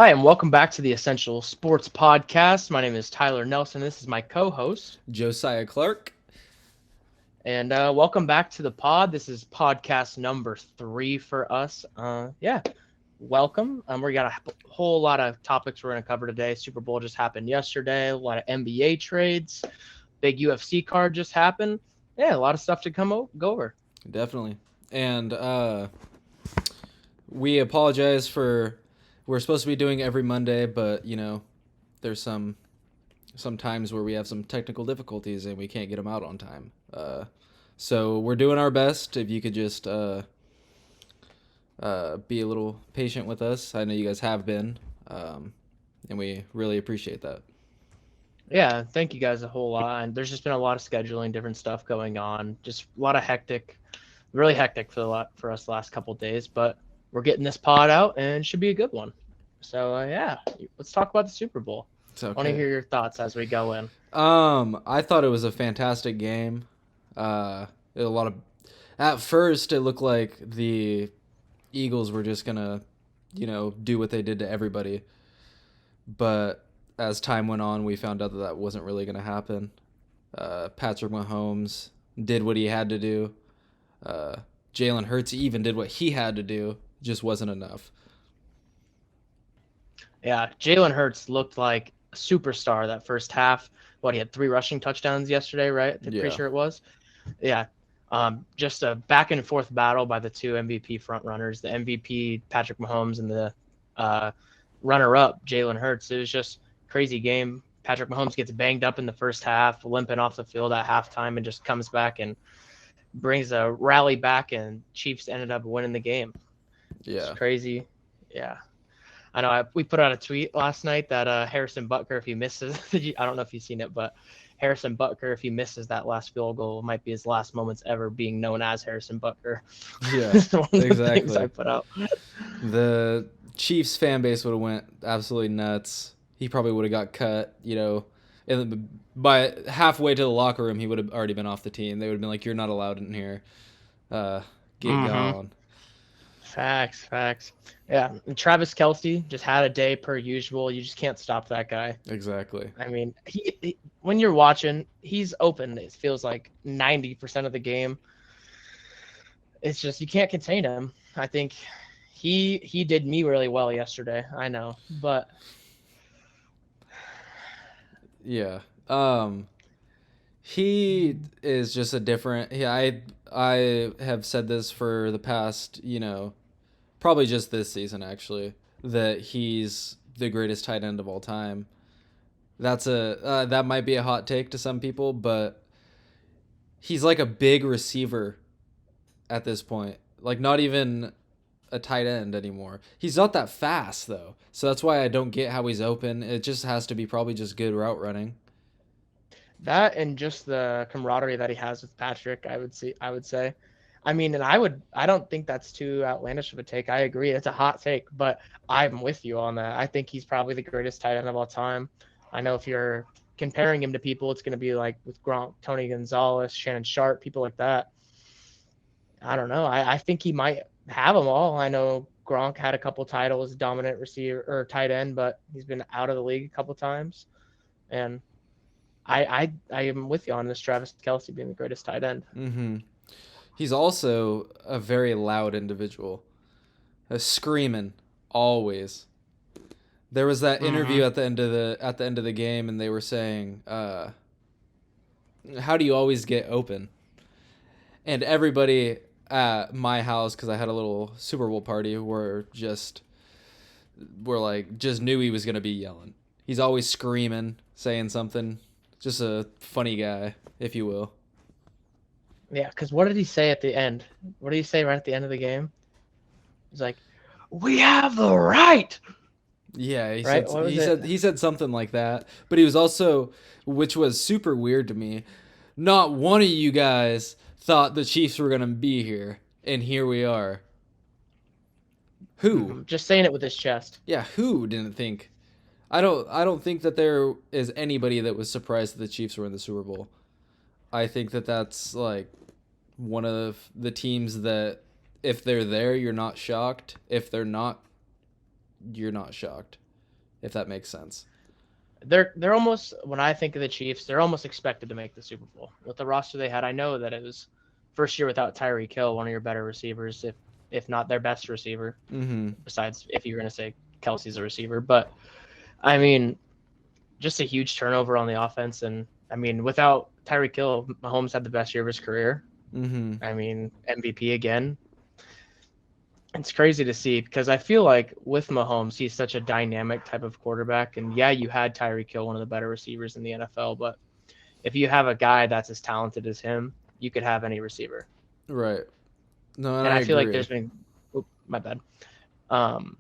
Hi, and welcome back to the Essential Sports Podcast. My name is Tyler Nelson. This is my co-host, Josiah Clark. and welcome back to the pod. This is podcast number 3 for us. Welcome. We got a whole lot of topics we're going to cover today. Super Bowl just happened yesterday. A lot of NBA trades. Big UFC card just happened. Yeah, a lot of stuff to go over. Definitely. And we apologize for we're supposed to be doing every Monday, but there's some times where we have some technical difficulties and we can't get them out on time. So we're doing our best. If you could just be a little patient with us. I know you guys have been, and we really appreciate that. Yeah, thank you guys a whole lot. And there's just been a lot of scheduling, different stuff going on. Just a lot of really hectic for us the last couple of days. But we're getting this pod out, and it should be a good one. So let's talk about the Super Bowl. It's okay. I want to hear your thoughts as we go in. I thought it was a fantastic game. A lot of At first, it looked like the Eagles were just gonna, do what they did to everybody. But as time went on, we found out that that wasn't really gonna happen. Patrick Mahomes did what he had to do. Jalen Hurts even did what he had to do. Just wasn't enough. Yeah, Jalen Hurts looked like a superstar that first half. He had 3 rushing touchdowns yesterday, right? I'm pretty sure it was. Yeah. Just a back and forth battle by the 2 MVP front runners, the MVP Patrick Mahomes and the runner-up Jalen Hurts. It was just a crazy game. Patrick Mahomes gets banged up in the first half, limping off the field at halftime, and just comes back and brings a rally back, and Chiefs ended up winning the game. Yeah. It's crazy. Yeah. I know we put out a tweet last night that Harrison Butker, if he misses, I don't know if you've seen it, but Harrison Butker, if he misses that last field goal, might be his last moments ever being known as Harrison Butker. Yeah, One of the things I put out. The Chiefs fan base would have went absolutely nuts. He probably would have got cut, and by halfway to the locker room, he would have already been off the team. They would have been like, "You're not allowed in here. Get gone." Facts. Yeah, and Travis Kelce just had a day per usual. You just can't stop that guy. Exactly. I mean, he when you're watching, he's open. It feels like 90% of the game. It's just you can't contain him. I think he did me really well yesterday. I know, but yeah, he is just a different. Yeah, I have said this for the past, probably just this season actually, that he's the greatest tight end of all time. That might be a hot take to some people, but he's like a big receiver at this point. Like not even a tight end anymore. He's not that fast though. So that's why I don't get how he's open. It just has to be probably just good route running. that and just the camaraderie that he has with Patrick, I would say. I mean, and I don't think that's too outlandish of a take. I agree. It's a hot take, but I'm with you on that. I think he's probably the greatest tight end of all time. I know if you're comparing him to people, it's going to be like with Gronk, Tony Gonzalez, Shannon Sharp, people like that. I don't know. I think he might have them all. I know Gronk had a couple titles, dominant receiver or tight end, but he's been out of the league a couple times. And I am with you on this Travis Kelce being the greatest tight end. Mm-hmm. He's also a very loud individual, screaming always. There was that interview at the end of the game, and they were saying, "How do you always get open?" And everybody at my house, because I had a little Super Bowl party, were like just knew he was gonna be yelling. He's always screaming, saying something. Just a funny guy, if you will. Yeah, because what did he say at the end? What did he say right at the end of the game? He's like, "We have the right." Yeah, Right? What was it? he said something like that, but he was also, which was super weird to me. Not one of you guys thought the Chiefs were gonna be here, and here we are. Who? Just saying it with his chest. Yeah, who didn't think? I don't think that there is anybody that was surprised that the Chiefs were in the Super Bowl. I think that that's like one of the teams that if they're there, you're not shocked. If they're not, you're not shocked. if that makes sense. They're almost, when I think of the Chiefs, they're almost expected to make the Super Bowl with the roster they had. I know that it was first year without Tyreek Hill, one of your better receivers, if not their best receiver. Mm-hmm. Besides, if you're gonna say Kelsey's a receiver, but I mean, just a huge turnover on the offense, and I mean, without Tyreek Hill, Mahomes had the best year of his career. Mm-hmm. I mean, MVP again. It's crazy to see because I feel like with Mahomes, he's such a dynamic type of quarterback. And yeah, you had Tyreek Hill, one of the better receivers in the NFL, but if you have a guy that's as talented as him, you could have any receiver. Right. No, and And I I feel like agree. there's been, my bad. Um,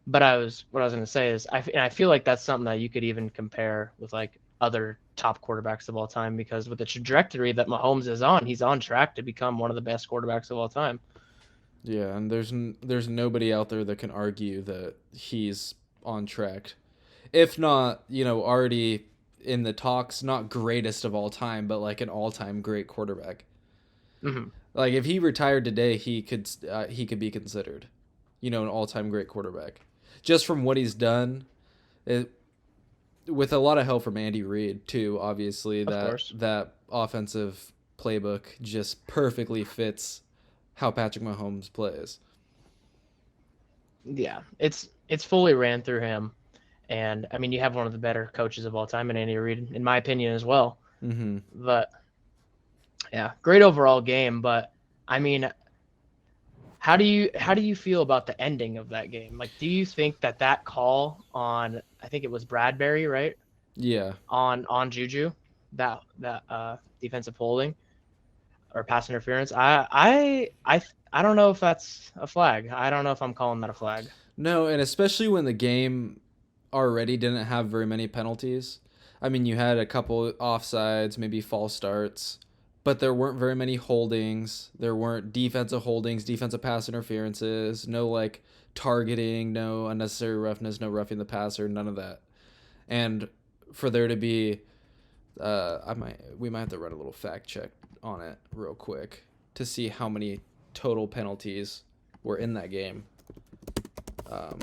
but what I was going to say is, I feel like that's something that you could even compare with like other top quarterbacks of all time, because with the trajectory that Mahomes is on, he's on track to become one of the best quarterbacks of all time. Yeah, and there's nobody out there that can argue that he's on track. If not, already in the talks, not greatest of all time, but like an all-time great quarterback. Mm-hmm. Like if he retired today, he could be considered, an all-time great quarterback, just from what he's done. It, with a lot of help from Andy Reid too. Obviously, Of that course. that offensive playbook just perfectly fits how Patrick Mahomes plays. Yeah, it's fully ran through him. And I mean, you have one of the better coaches of all time in Andy Reid, in my opinion, as well. Mm-hmm. But yeah, great overall game. But I mean, how do you feel about the ending of that game? Like, do you think that call on, I think it was Bradbury, right? Yeah. On Juju, that defensive holding or pass interference? I don't know if that's a flag. I don't know if I'm calling that a flag. No, and especially when the game already didn't have very many penalties. I mean, you had a couple offsides, maybe false starts, but there weren't very many holdings. There weren't defensive holdings, defensive pass interferences, no like targeting, no unnecessary roughness, no roughing the passer, none of that. And for there to be, we might have to run a little fact check on it real quick to see how many total penalties were in that game. Um,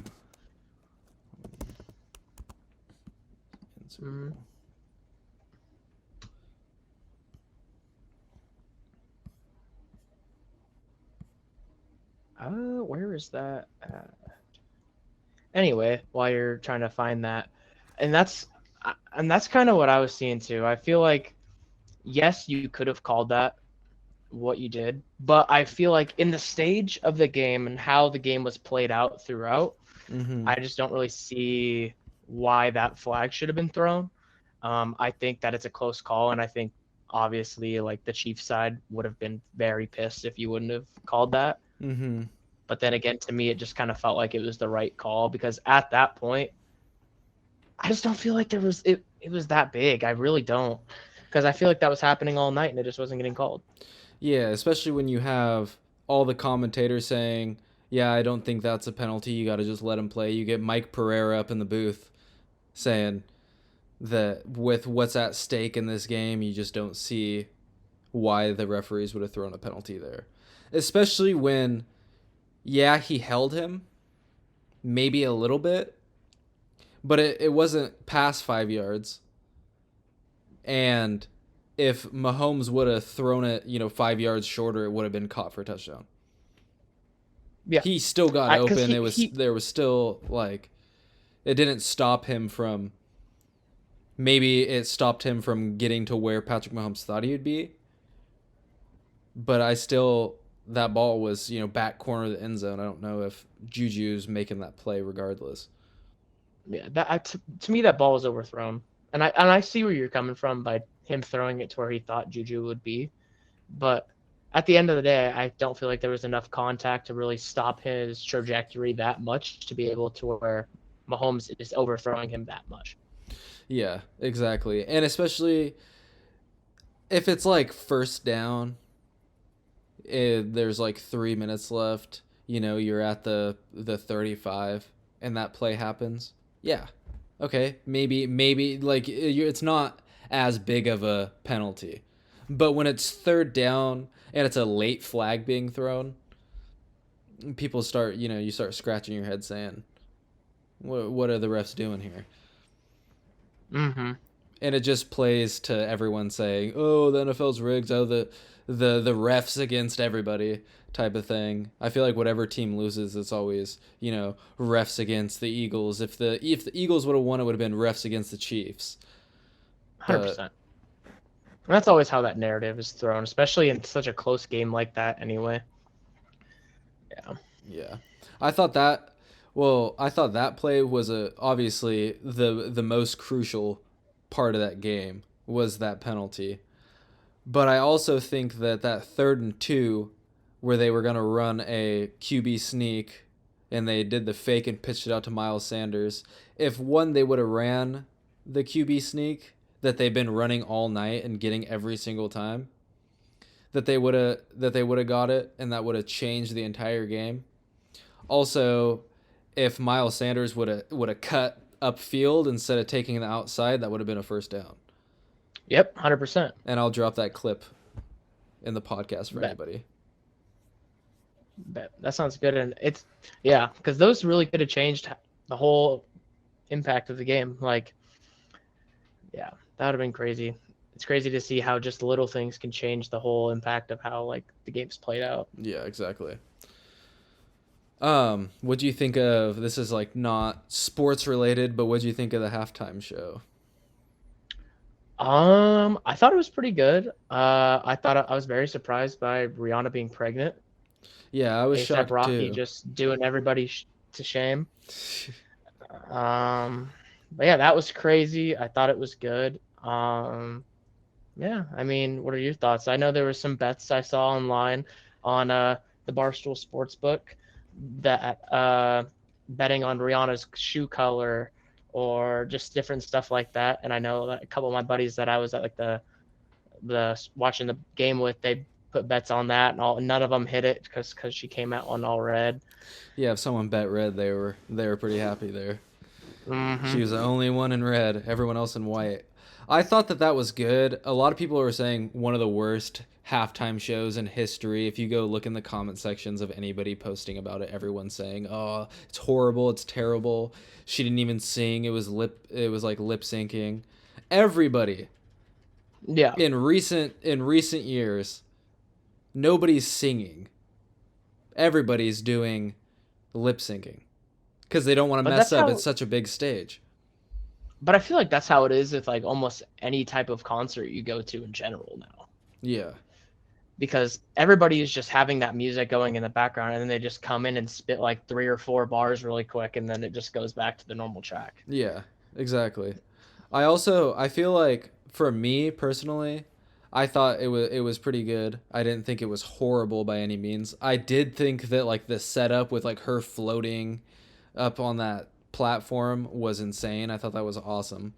Mm. Where is that? Anyway, while you're trying to find that, and that's kind of what I was seeing too. I feel like yes, you could have called that what you did, but I feel like in the stage of the game and how the game was played out throughout, mm-hmm. I just don't really see why that flag should have been thrown. I think that it's a close call, and I think obviously like the Chiefs side would have been very pissed if you wouldn't have called that. Mm-hmm. But then again, to me, it just kind of felt like it was the right call because at that point, I just don't feel like it was that big. I really don't, because I feel like that was happening all night and it just wasn't getting called. Yeah, especially when you have all the commentators saying, "Yeah, I don't think that's a penalty. You got to just let him play." You get Mike Pereira up in the booth saying that with what's at stake in this game, you just don't see why the referees would have thrown a penalty there. Especially when, yeah, he held him, maybe a little bit, but it wasn't past 5 yards. And if Mahomes would have thrown it, 5 yards shorter, it would have been caught for a touchdown. Yeah, He still got because open. he There was still like it didn't stop him from maybe it stopped him from getting to where Patrick Mahomes thought he would be. But I still that ball was, back corner of the end zone. I don't know if Juju's making that play regardless. yeah, to me that ball was overthrown, and I see where you're coming from by him throwing it to where he thought Juju would be, but at the end of the day, I don't feel like there was enough contact to really stop his trajectory that much to be able to where Mahomes is overthrowing him that much. Yeah, exactly. And especially if it's like first down, there's like 3 minutes left. You're at the 35, and that play happens. Yeah, okay, maybe like it's not as big of a penalty, but when it's third down and it's a late flag being thrown, people start you start scratching your head saying, What are the refs doing here? Mm-hmm. And it just plays to everyone saying, "Oh, the NFL's rigged. Oh, the refs against everybody," type of thing. I feel like whatever team loses, it's always, refs against the Eagles. If the Eagles would have won, it would have been refs against the Chiefs. But 100%. That's always how that narrative is thrown, especially in such a close game like that. Anyway. Yeah. yeah, I thought that. I thought that play was obviously the most crucial part of that game was that penalty. But I also think that 3rd and 2, where they were going to run a QB sneak and they did the fake and pitched it out to Miles Sanders, if one, they would have ran the QB sneak that they've been running all night and getting every single time, that they would have got it, and that would have changed the entire game. Also, if Miles Sanders would have cut upfield instead of taking the outside, that would have been a first down. Yep. 100%. And I'll drop that clip in the podcast for Bet. anybody. Bet. That sounds good, and because those really could have changed the whole impact of the game. Like, yeah, that would have been crazy. It's crazy to see how just little things can change the whole impact of how like the game's played out. Yeah, exactly. What do you think of, this is like not sports related, but what do you think of the halftime show? I thought it was pretty good. I thought I was very surprised by Rihanna being pregnant. Yeah, I was A$AP shocked Rocky too. just doing everybody to shame. But yeah, that was crazy. I thought it was good. Yeah, I mean, what are your thoughts? I know there were some bets I saw online on the Barstool Sportsbook that betting on Rihanna's shoe color or just different stuff like that. And I know that a couple of my buddies that I was at like the watching the game with, they put bets on that, and none of them hit it because she came out on all red. Yeah, if someone bet red, they were pretty happy there. Mm-hmm. She was the only one in red, everyone else in white. I thought that was good. A lot of people were saying one of the worst halftime shows in history. If you go look in the comment sections of anybody posting about it, everyone's saying, "Oh, it's horrible, it's terrible. She didn't even sing. It was like lip syncing." Everybody Yeah, in recent years, nobody's singing. Everybody's doing lip syncing because they don't want to but mess that's up. how. It's such a big stage. But I feel like that's how it is with like almost any type of concert you go to in general now, Yeah. because everybody is just having that music going in the background, and then they just come in and spit like 3 or 4 bars really quick, and then it just goes back to the normal track. Yeah, exactly. I feel like for me personally, I thought it was pretty good. I didn't think it was horrible by any means. I did think that like the setup with like her floating up on that platform was insane. I thought that was awesome.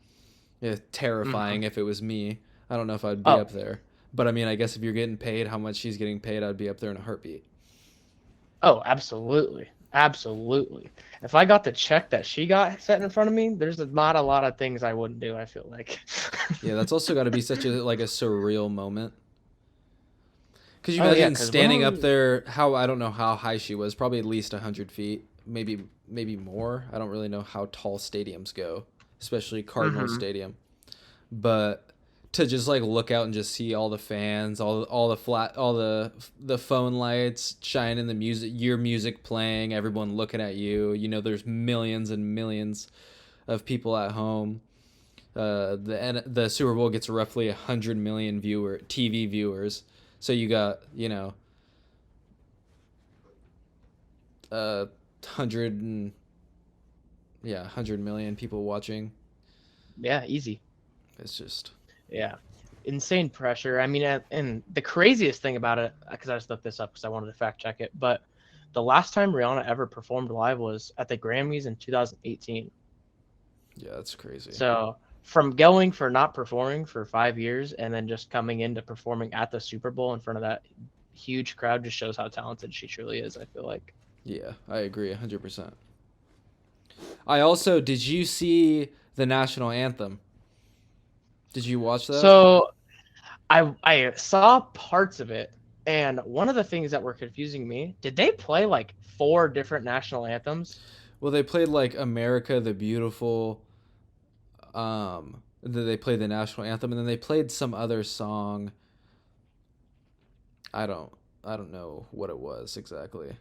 Yeah, Mm-hmm. terrifying if it was me. I don't know if I'd be Oh, up there. But I mean, I guess if you're getting paid how much she's getting paid, I'd be up there in a heartbeat. oh, absolutely, absolutely. If I got the check that she got set in front of me, there's not a lot of things I wouldn't do. I feel like. Yeah, that's also got to be such a surreal moment. Could you Oh yeah, imagine because when standing up we, there? How I don't know how high she was. Probably at least 100 feet, maybe more. I don't really know how tall stadiums go, especially Cardinal mm-hmm. Stadium. But to just like look out and just see all the fans, all the phone lights shining, the music, your music playing, everyone looking at you. There's millions and millions of people at home. The Super Bowl gets roughly 100 million TV viewers. So you got, 100 and yeah, 100 million people watching. Yeah, easy. It's just Yeah, insane pressure. I mean, and the craziest thing about it, because I just looked this up because I wanted to fact check it, but the last time Rihanna ever performed live was at the Grammys in 2018. yeah, that's crazy. So from going for not performing for 5 years and then just coming into performing at the Super Bowl in front of that huge crowd just shows how talented she truly is, I feel like. Yeah, I agree 100%. I also, did you see the national anthem? Did you watch that? So I saw parts of it, and one of the things that were confusing me, did they play like 4 different national anthems? Well, they played like America the Beautiful. Then they played the national anthem, and then they played some other song. I don't I don't know what it was exactly.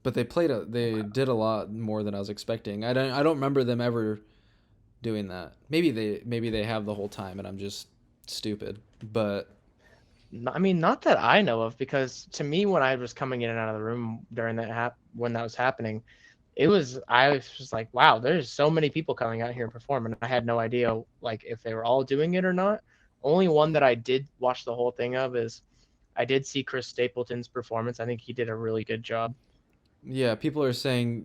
But they did a lot more than I was expecting. I don't remember them ever doing that. Maybe they have the whole time and I'm just stupid. But I mean, not that I know of, because to me, when I was coming in and out of the room during when that was happening, I was just like, wow, there's so many people coming out here and performing. I had no idea like if they were all doing it or not. Only one that I did watch the whole thing of is I did see Chris Stapleton's performance. I think he did a really good job. yeah, people are saying,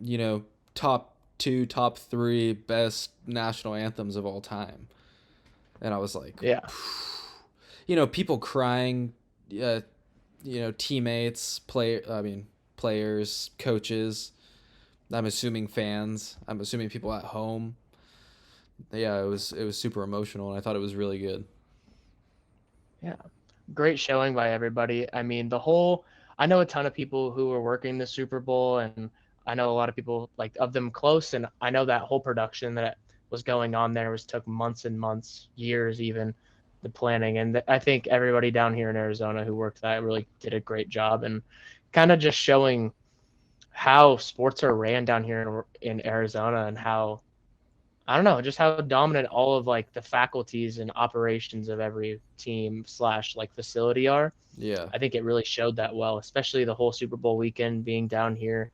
top 2, top 3 best national anthems of all time. And I was like, Yeah. people crying, teammates, players, coaches. I'm assuming fans. I'm assuming people at home. Yeah, it was super emotional, and I thought it was really good. Yeah. Great showing by everybody. I mean, I know a ton of people who were working the Super Bowl, and I know a lot of people like of them close, and I know that whole production that was going on there took months and months, years even, the planning. And I think everybody down here in Arizona who worked that really did a great job, and kind of just showing how sports are ran down here in Arizona, and how, I don't know, just how dominant all of like the faculties and operations of every team slash like facility are. Yeah. I think it really showed that well, especially the whole Super Bowl weekend being down here.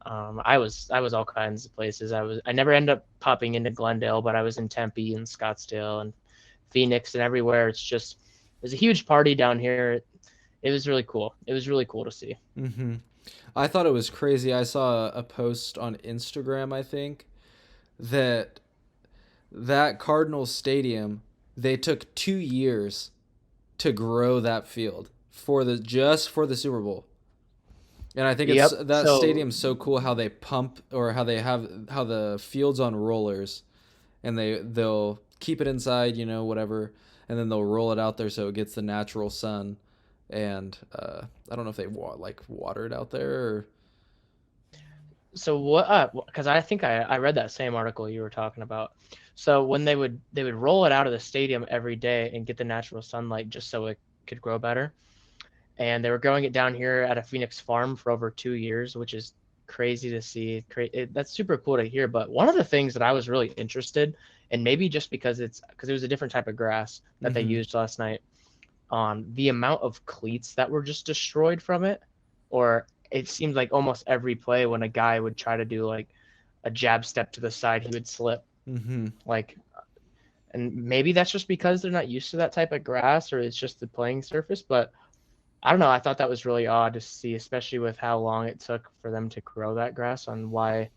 I was all kinds of places. I never ended up popping into Glendale, but I was in Tempe and Scottsdale and Phoenix and everywhere. There's a huge party down here. It was really cool. It was really cool to see. Mm-hmm. I thought it was crazy. I saw a post on Instagram, I think, that Cardinals stadium, they took 2 years to grow that field for the Super Bowl. And I think Yep. that So stadium's so cool how they pump, or how the field's on rollers, and they'll keep it inside, whatever, and then they'll roll it out there so it gets the natural sun. And I don't know if they water it out there or. so what? Because I think I read that same article you were talking about. So when they would roll it out of the stadium every day and get the natural sunlight just so it could grow better. And they were growing it down here at a Phoenix farm for over 2 years, which is crazy to see. That's super cool to hear. But one of the things that I was really interested, and maybe just because it was a different type of grass that they Mm-hmm. used last night, on the amount of cleats that were just destroyed from it. Or it seems like almost every play when a guy would try to do like a jab step to the side, he would slip. Mm-hmm. Like, and maybe that's just because they're not used to that type of grass, or it's just the playing surface. But I don't know. I thought that was really odd to see, especially with how long it took for them to grow that grass, on why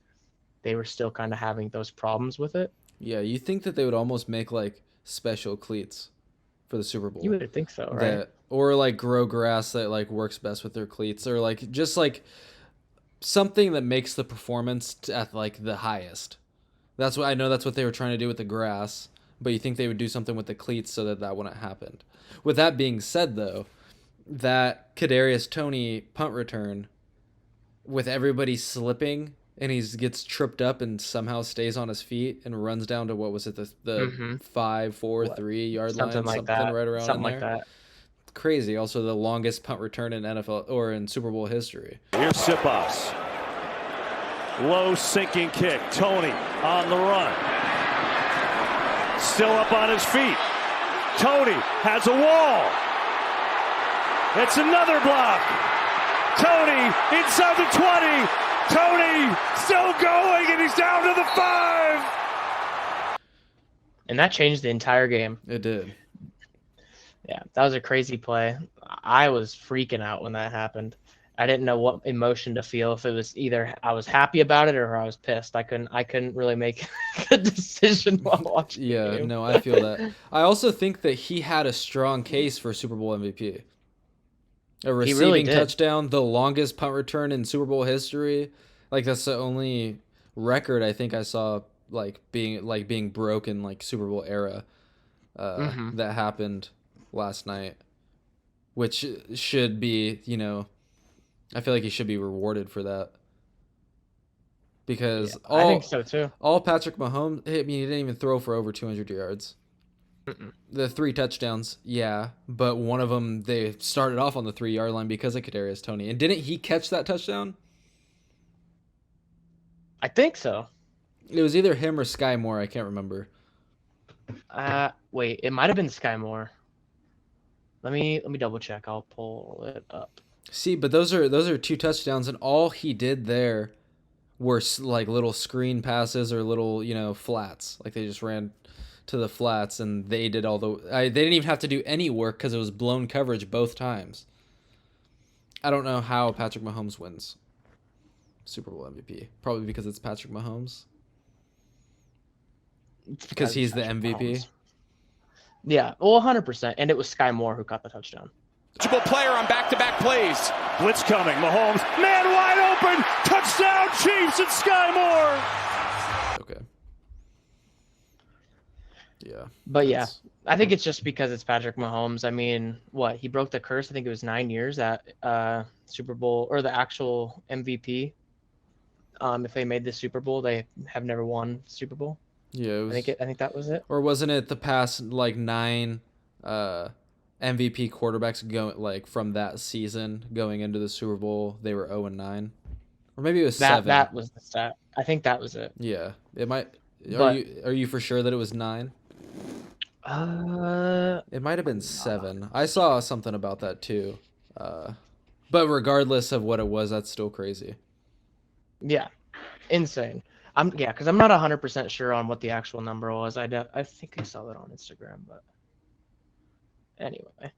they were still kind of having those problems with it. Yeah, you think that they would almost make like special cleats for the Super You Bowl, would think so, right? that, or like grow grass that like works best with their cleats, or like just like something that makes the performance at like the highest. That's what I know. That's what they were trying to do with the grass, but you think they would do something with the cleats so that that wouldn't happen. With that being said, though, that Kadarius Toney punt return, with everybody slipping, and he gets tripped up and somehow stays on his feet and runs down to, what was it, the Mm-hmm. 5, 4, What? 3 yard Something line, like something that. right around in Something like there. that. Crazy. Also, the longest punt return in NFL or in Super Bowl history. Here's Siposs. Low sinking kick. Toney on the run. Still up on his feet. Toney has a wall. It's another block. Toney inside the 20. Toney still going, and he's down to the 5. And that changed the entire game. It did. Yeah, that was a crazy play. I was freaking out when that happened. I didn't know what emotion to feel. If it was either I was happy about it or I was pissed. I couldn't really make a decision while watching the Yeah, game. no, I feel that. I also think that he had a strong case for Super Bowl MVP. A He really receiving did. touchdown, the longest punt return in Super Bowl history. Like, that's the only record I think I saw being broken, like Super Bowl era, Mm-hmm. that happened last night, which should be, I feel like he should be rewarded for that. because I think so too. all Patrick Mahomes, I mean, he didn't even throw for over 200 yards. The 3 touchdowns, yeah, but one of them they started off on the 3-yard line because of Kadarius Toney, and didn't he catch that touchdown? I think so. It was either him or Sky Moore. I can't remember. Wait, it might have been Sky Moore. Let me double check. I'll pull it up. See, but those are 2 touchdowns, and all he did there were like little screen passes or little flats. Like they just ran to the flats, and they did all the. They didn't even have to do any work because it was blown coverage both times. I don't know how Patrick Mahomes wins Super Bowl MVP. Probably because it's Patrick Mahomes. It's Because he's the Patrick MVP. Mahomes. Yeah, well, 100%. And it was Sky Moore who caught the touchdown. Player on back-to-back plays. Blitz coming. Mahomes, man wide open. Touchdown Chiefs and Sky Moore. Okay. Yeah. But yeah, I think it's just because it's Patrick Mahomes. I mean, what? He broke the curse. I think it was 9 years at Super Bowl or the actual MVP. If they made the Super Bowl, they have never won Super Bowl. Yeah, it was, I think that was it. or wasn't it the past like 9 MVP quarterbacks going like from that season going into the Super Bowl? They were 0-9, or maybe it was 7. That was the stat. I think that was it. Yeah, it might. But- Are you for sure that it was 9? It might have been 7. I saw something about that too. But regardless of what it was, that's still crazy. Yeah, insane. Because I'm not 100% sure on what the actual number was. I think I saw that on Instagram, but anyway.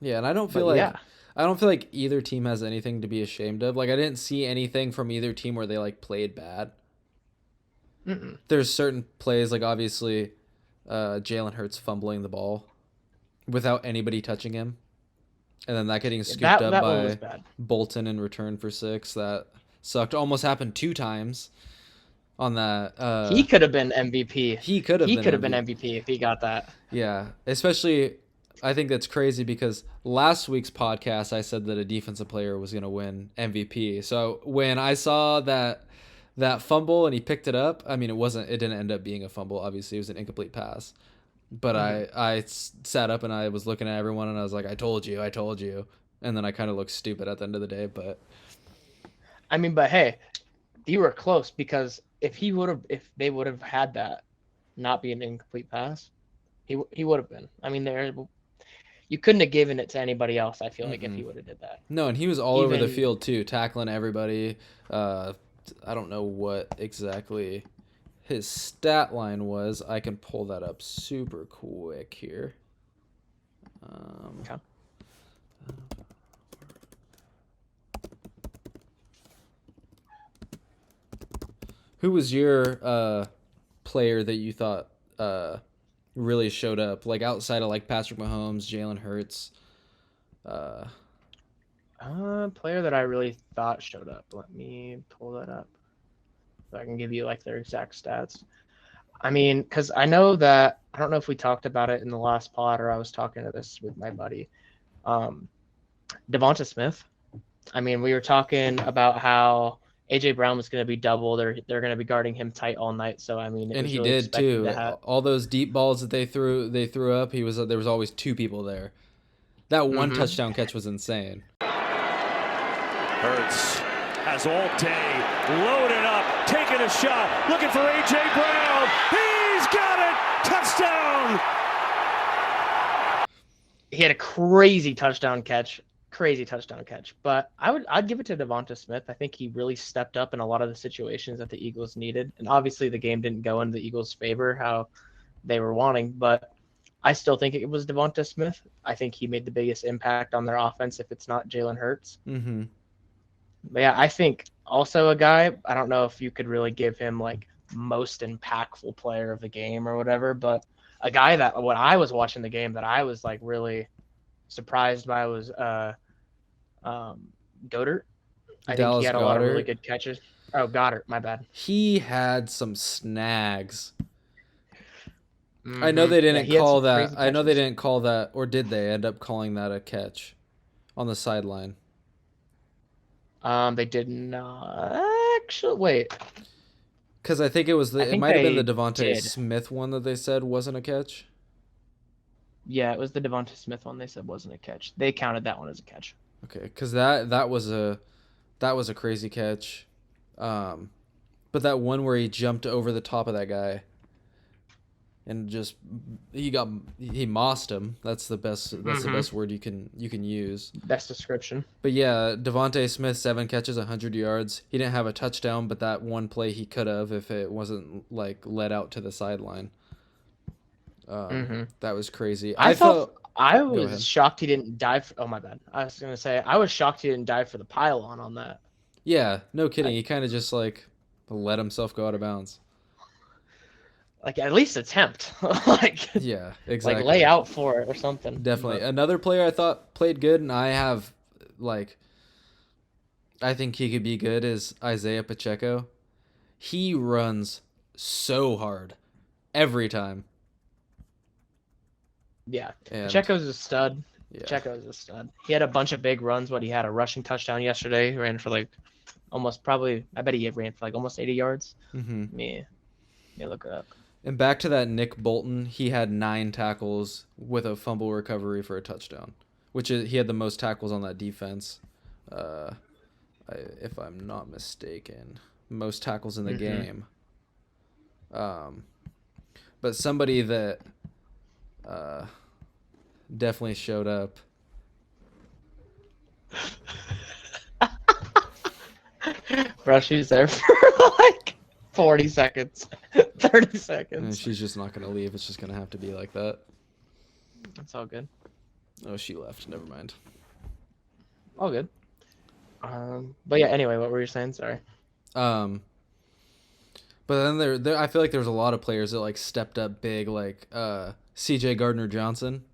Yeah, and I don't feel like either team has anything to be ashamed of. Like I didn't see anything from either team where they like played bad. Mm-mm. There's certain plays, like obviously Jalen Hurts fumbling the ball without anybody touching him, and then that getting scooped up that one was by bad. Bolton in return for 6. That sucked. Almost happened 2 times on that. He could have been MVP. He could have been MVP if he got that. Yeah, especially I think that's crazy because last week's podcast I said that a defensive player was going to win MVP. So when I saw that fumble and he picked it up, I mean it didn't end up being a fumble. Obviously it was an incomplete pass. But I sat up and I was looking at everyone and I was like, I told you. And then I kind of looked stupid at the end of the day, but I mean, but hey, you were close because if they would have had that not be an incomplete pass, he would have been. I mean, you couldn't have given it to anybody else. I feel like if he would have did that. No, and he was all over the field too, tackling everybody. I don't know what exactly his stat line was. I can pull that up super quick here. Okay. Who was your player that you thought really showed up, like outside of like Patrick Mahomes, Jalen Hurts? Player that I really thought showed up. Let me pull that up so I can give you like their exact stats. I mean, because I know that I don't know if we talked about it in the last pod or I was talking to this with my buddy, Devonta Smith. I mean, we were talking about how AJ Brown was going to be double. They're going to be guarding him tight all night. So I mean, and he really did too. All those deep balls that they threw up. There was always 2 people there. That one touchdown catch was insane. Hurts has all day, loaded up, taking a shot, looking for AJ Brown. He's got it. Touchdown. He had a crazy touchdown catch. But I'd give it to Devonta Smith. I think he really stepped up in a lot of the situations that the Eagles needed. And obviously the game didn't go in the Eagles' favor how they were wanting, but I still think it was Devonta Smith. I think he made the biggest impact on their offense if it's not Jalen Hurts. Mm-hmm. But yeah, I think also a guy, I don't know if you could really give him like most impactful player of the game or whatever, but a guy that when I was watching the game that I was like really surprised by was Goddard. I think he had a lot of really good catches. Oh, Goddard, my bad. He had some snags. Mm-hmm. I know they didn't call that. I know they didn't call that, or did they end up calling that a catch on the sideline? They did not. actually? Wait. Because I think it was I it think might have been they the Devontae did. Smith one that they said wasn't a catch. Yeah, it was the Devonta Smith one they said wasn't a catch. They counted that one as a catch. Okay, because that was a crazy catch, but that one where he jumped over the top of that guy, and just he mossed him. That's the best. That's the best word you can use. Best description. But yeah, Devontae Smith 7 catches, 100 yards. He didn't have a touchdown, but that one play he could have if it wasn't like led out to the sideline. That was crazy. I ahead. was shocked he didn't dive. Oh my bad. I was gonna say I was shocked he didn't dive for the pylon on that. Yeah, no kidding. He kind of just like let himself go out of bounds. Like at least attempt. Like Yeah, exactly. like lay out for it or something. Definitely. But Another player I thought played good, and I think he could be good, is Isaiah Pacheco. He runs so hard every time. yeah, And Pacheco's a stud. yeah. Pacheco's a stud. He had a bunch of big runs. He had a rushing touchdown yesterday. He ran for like I bet he ran for like almost 80 yards. Mm-hmm. Me look it up. And back to that Nick Bolton, he had 9 tackles with a fumble recovery for a touchdown, he had the most tackles on that defense. If I'm not mistaken, most tackles in the game. But somebody that definitely showed up. Bro, she's there for like 40 seconds, 30 And seconds. she's just not going to leave. It's just going to have to be like that. That's all good. Oh, she left. Never mind. All good. But yeah. Anyway, what were you saying? Sorry. But then there I feel like there was a lot of players that like stepped up big, like C.J. Gardner-Johnson.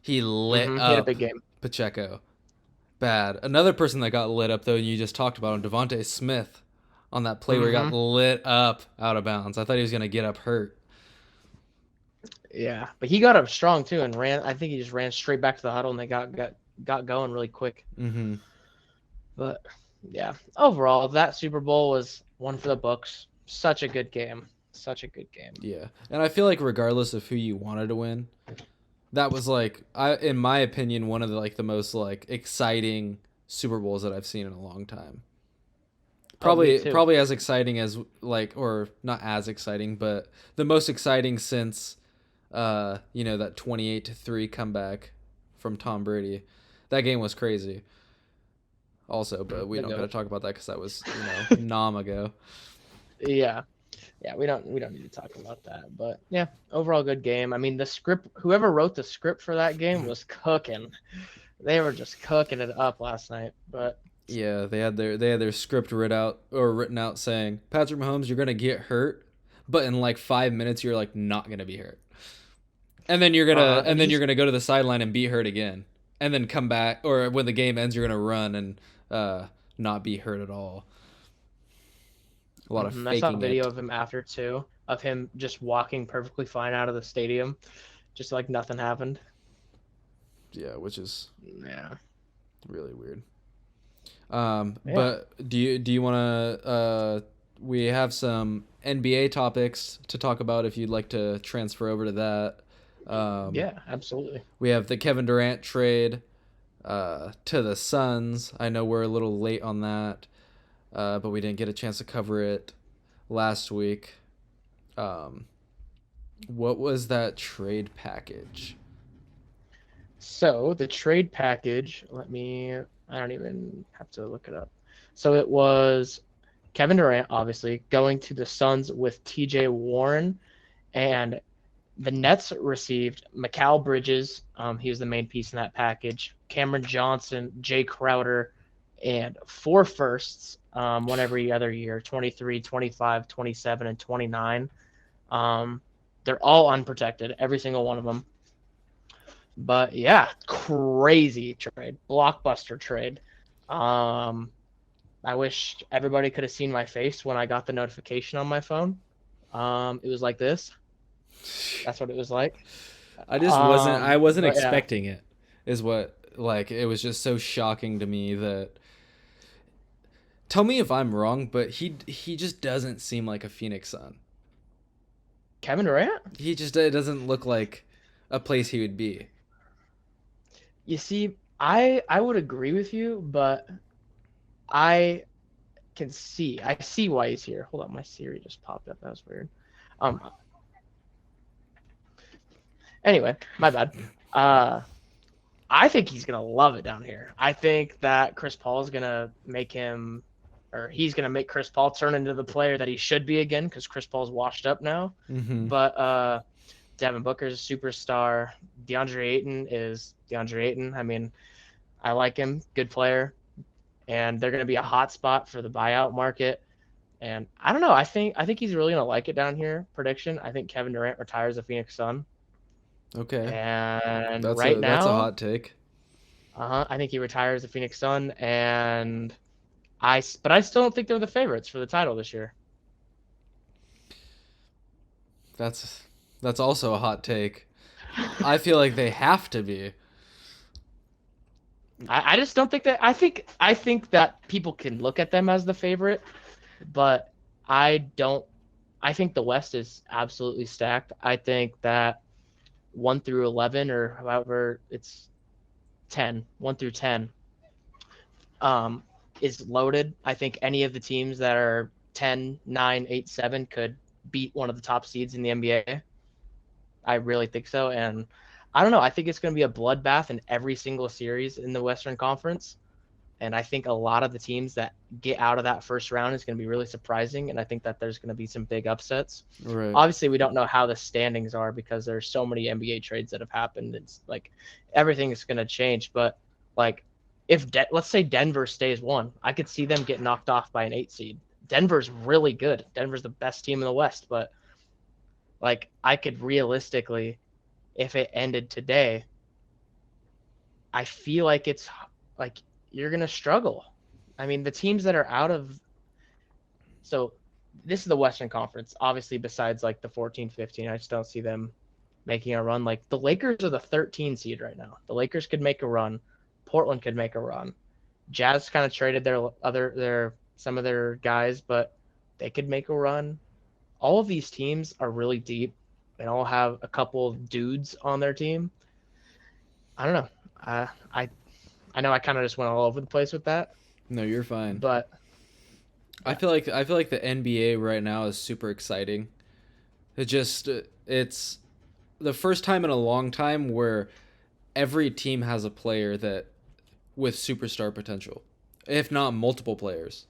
He lit He had a up big game. Pacheco. Bad. Another person that got lit up though, and you just talked about him, Devontae Smith, on that play where he got lit up out of bounds. I thought he was gonna get up hurt. Yeah, but he got up strong too and ran. I think he just ran straight back to the huddle and they got going really quick. Mm-hmm. But yeah, overall, that Super Bowl was one for the books. Such a good game. Such a good game. Yeah, and I feel like regardless of who you wanted to win, that was like, in my opinion, one of the most like exciting Super Bowls that I've seen in a long time. Probably as exciting as or not as exciting, but the most exciting since, that 28-3 comeback from Tom Brady. That game was crazy. Also, but we don't got to talk about that because that was nom ago. Yeah, we don't need to talk about that. But yeah, overall good game. I mean, the script. Whoever wrote the script for that game was cooking. They were just cooking it up last night. But yeah, they had their script written out saying, Patrick Mahomes, you're gonna get hurt, but in like 5 minutes you're like not gonna be hurt, and then you're gonna go to the sideline and be hurt again, and then come back, or when the game ends you're gonna run and not be hurt at all. A lot of faking. I saw a video of him after too, of him just walking perfectly fine out of the stadium, just like nothing happened. Yeah, which is really weird. But do you want to? We have some NBA topics to talk about if you'd like to transfer over to that. Yeah, absolutely. We have the Kevin Durant trade to the Suns. I know we're a little late on that, but we didn't get a chance to cover it last week. What was that trade package? So the trade package, I don't even have to look it up. So it was Kevin Durant, obviously, going to the Suns with TJ Warren, and the Nets received Mikal Bridges. He was the main piece in that package. Cameron Johnson, Jay Crowder, and 4 firsts, one every other year, 23, 25, 27, and 29. They're all unprotected, every single one of them. But yeah, crazy trade, blockbuster trade. I wish everybody could have seen my face when I got the notification on my phone. It was like this. That's what it was like. I wasn't expecting it. Is what, like, it was just so shocking to me that Tell me if I'm wrong, but he just doesn't seem like a Phoenix Sun. Kevin Durant? He just it doesn't look like a place he would be. You see, I would agree with you, but I see why he's here. Hold on, my Siri just popped up. That was weird. Um. Anyway, my bad. I think he's gonna love it down here. I think that Chris Paul is gonna make him, or he's gonna make Chris Paul turn into the player that he should be again, because Chris Paul's washed up now. Mm-hmm. But Devin Booker's a superstar. DeAndre Ayton is DeAndre Ayton. I mean, I like him, good player, and they're gonna be a hot spot for the buyout market. And I don't know. I think he's really gonna like it down here. Prediction: I think Kevin Durant retires a Phoenix Sun. Okay. And That's right that's a now, hot take. I think he retires the Phoenix Sun, and I still don't think they're the favorites for the title this year. That's also a hot take. I feel like they have to be. I just don't think that. I think that people can look at them as the favorite, but I don't. I think the West is absolutely stacked. I think that 1 through 11, or however it's 10, 1 through 10, is loaded. I think any of the teams that are 10, 9, 8, 7 could beat one of the top seeds in the NBA. I really think so. And I don't know. I think it's going to be a bloodbath in every single series in the Western Conference. And I think a lot of the teams that get out of that first round is going to be really surprising. And I think that there's going to be some big upsets. Right. Obviously, we don't know how the standings are because there's so many NBA trades that have happened. It's like everything is going to change. But like, if let's say Denver stays 1, I could see them get knocked off by an 8 seed. Denver's really good. Denver's the best team in the West. But like, I could realistically, if it ended today, I feel like it's like you're going to struggle. I mean, the teams that are out of – so this is the Western Conference. Obviously, besides like the 14, 15, I just don't see them making a run. Like the Lakers are the 13 seed right now. The Lakers could make a run. Portland could make a run. Jazz kind of traded some of their guys, but they could make a run. All of these teams are really deep. They all have a couple of dudes on their team. I don't know. I know I kind of just went all over the place with that. No, you're fine. But I feel like the NBA right now is super exciting. It's the first time in a long time where every team has a player that with superstar potential, if not multiple players.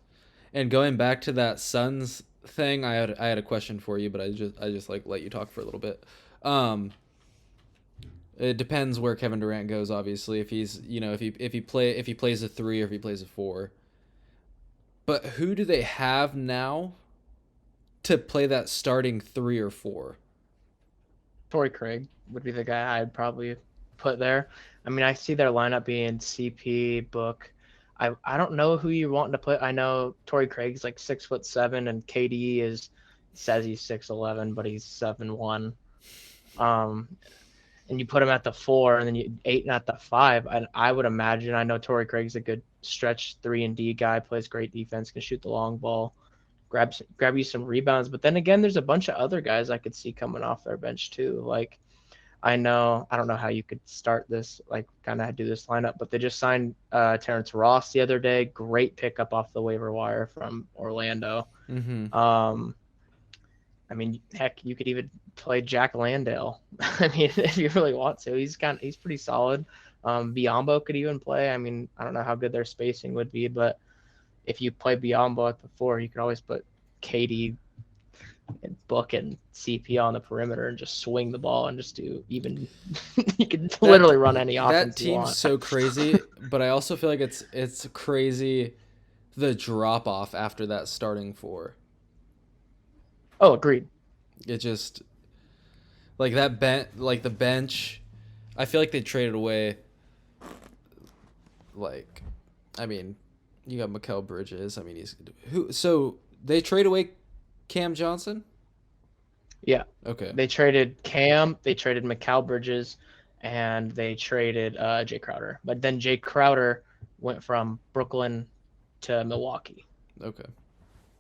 And going back to that Suns thing, I had a question for you, but I just like let you talk for a little bit. It depends where Kevin Durant goes, obviously, if he's, if he plays a 3 or if he plays a 4. But who do they have now to play that starting 3 or 4? Torrey Craig would be the guy I'd probably put there. I mean, I see their lineup being CP, Book. I don't know who you want to put. I know Torrey Craig's like 6'7", and KD says he's 6'11", but he's 7'1". And you put him at the 4, and then you 8 at the 5. And I would imagine, I know Torrey Craig's a good stretch 3-and-D guy, plays great defense, can shoot the long ball, grab you some rebounds. But then again, there's a bunch of other guys I could see coming off their bench too. Like, I don't know how you could start this, like kind of do this lineup, but they just signed Terrence Ross the other day. Great pickup off the waiver wire from Orlando. Mm-hmm. I mean, heck, you could even play Jack Landale. I mean, if you really want to, he's pretty solid. Biyombo could even play. I mean, I don't know how good their spacing would be, but if you play Biyombo at the 4, you could always put KD and Book and CP on the perimeter and just swing the ball and just do even. You can literally run any offense you want. That team's so crazy, but I also feel like it's crazy the drop off after that starting 4. Oh, agreed. It just like the bench. I feel like they traded away. Like, I mean, you got Mikal Bridges. I mean, so they trade away Cam Johnson? Yeah. Okay. They traded Cam, they traded Mikal Bridges, and they traded Jay Crowder. But then Jay Crowder went from Brooklyn to Milwaukee. Okay.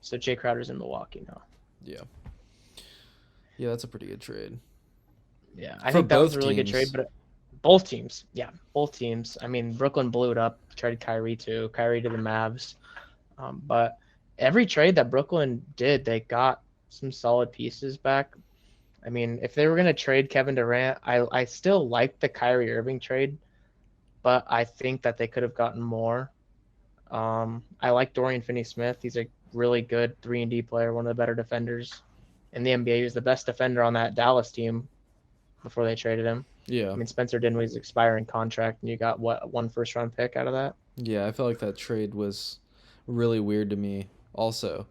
So Jay Crowder's in Milwaukee now. Yeah. Yeah, that's a pretty good trade. Yeah, I For think that was both a really good trade, teams. but both teams. Yeah, both teams. I mean, Brooklyn blew it up, traded Kyrie too, Kyrie to the Mavs. But every trade that Brooklyn did, they got some solid pieces back. I mean, if they were going to trade Kevin Durant, I still like the Kyrie Irving trade, but I think that they could have gotten more. I like Dorian Finney-Smith. He's a really good 3-and-D player, one of the better defenders in the NBA. He was the best defender on that Dallas team before they traded him. Yeah. I mean, Spencer Dinwiddie's expiring contract, and you got, what, 1 first-round pick out of that? Yeah, I felt like that trade was really weird to me also.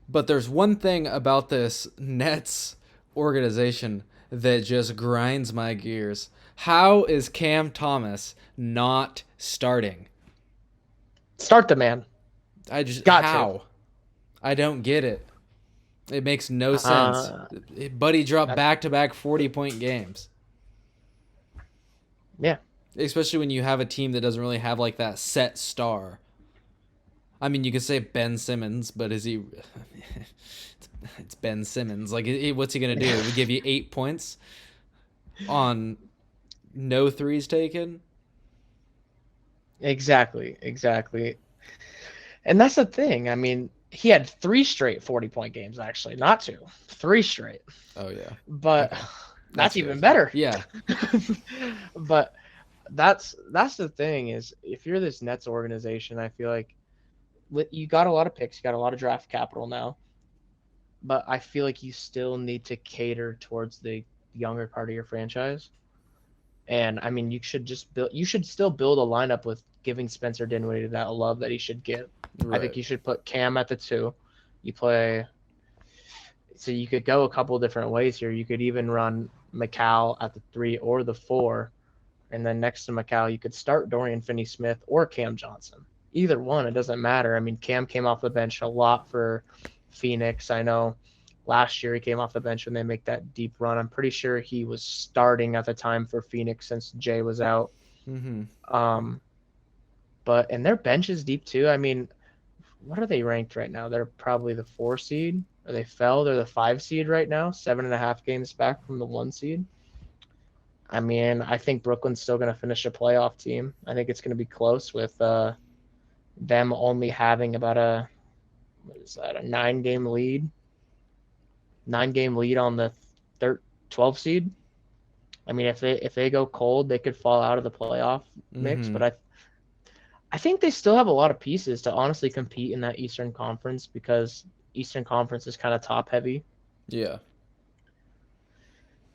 But there's one thing about this Nets organization that just grinds my gears. How is Cam Thomas not starting? Start the man. Got how? I don't get it. It makes no sense. Buddy dropped back-to-back 40-point games. Yeah. Especially when you have a team that doesn't really have like that set star. I mean, you could say Ben Simmons, but is he? It's Ben Simmons. Like, what's he gonna do? We give you 8 points on no threes taken. Exactly. And that's the thing. I mean, he had 3 straight 40-point games, actually, not 2, 3 straight. Oh yeah. But Okay. that's even better. Yeah. But that's the thing is, if you're this Nets organization, I feel like you got a lot of picks, you got a lot of draft capital now, but I feel like you still need to cater towards the younger part of your franchise. And I mean, you should still build a lineup with giving Spencer Dinwiddie that love that he should get. Right. I think you should put Cam at the 2. So you could go a couple different ways here. You could even run McCall at the 3 or the 4. And then next to McCall, you could start Dorian Finney-Smith or Cam Johnson. Either one, it doesn't matter. I mean, Cam came off the bench a lot for Phoenix. I know last year he came off the bench when they make that deep run. I'm pretty sure he was starting at the time for Phoenix since Jay was out. Mm-hmm. And their bench is deep too. I mean, what are they ranked right now? They're probably the 4 seed. Or they fell. They're the 5 seed right now, 7.5 games back from the 1 seed. I mean, I think Brooklyn's still going to finish a playoff team. I think it's going to be close with them only having about a 9-game lead. 9-game lead on the 12 seed. I mean, if they go cold, they could fall out of the playoff mix. Mm-hmm. But I think they still have a lot of pieces to honestly compete in that Eastern Conference, because Eastern Conference is kind of top heavy. Yeah.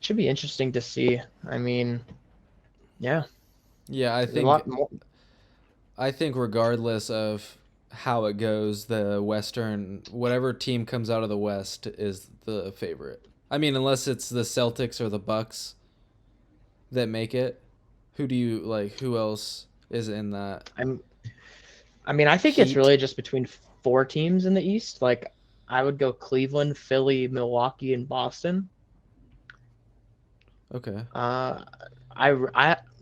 Should be interesting to see. I mean, yeah. Yeah, I think a lot more. I think regardless of how it goes, the Western, whatever team comes out of the West is the favorite. I mean, unless it's the Celtics or the Bucks that make it. Who do you like? Who else is in that? I think it's Heat? really just between 4 teams in the East. Like, I would go Cleveland, Philly, Milwaukee, and Boston. Okay.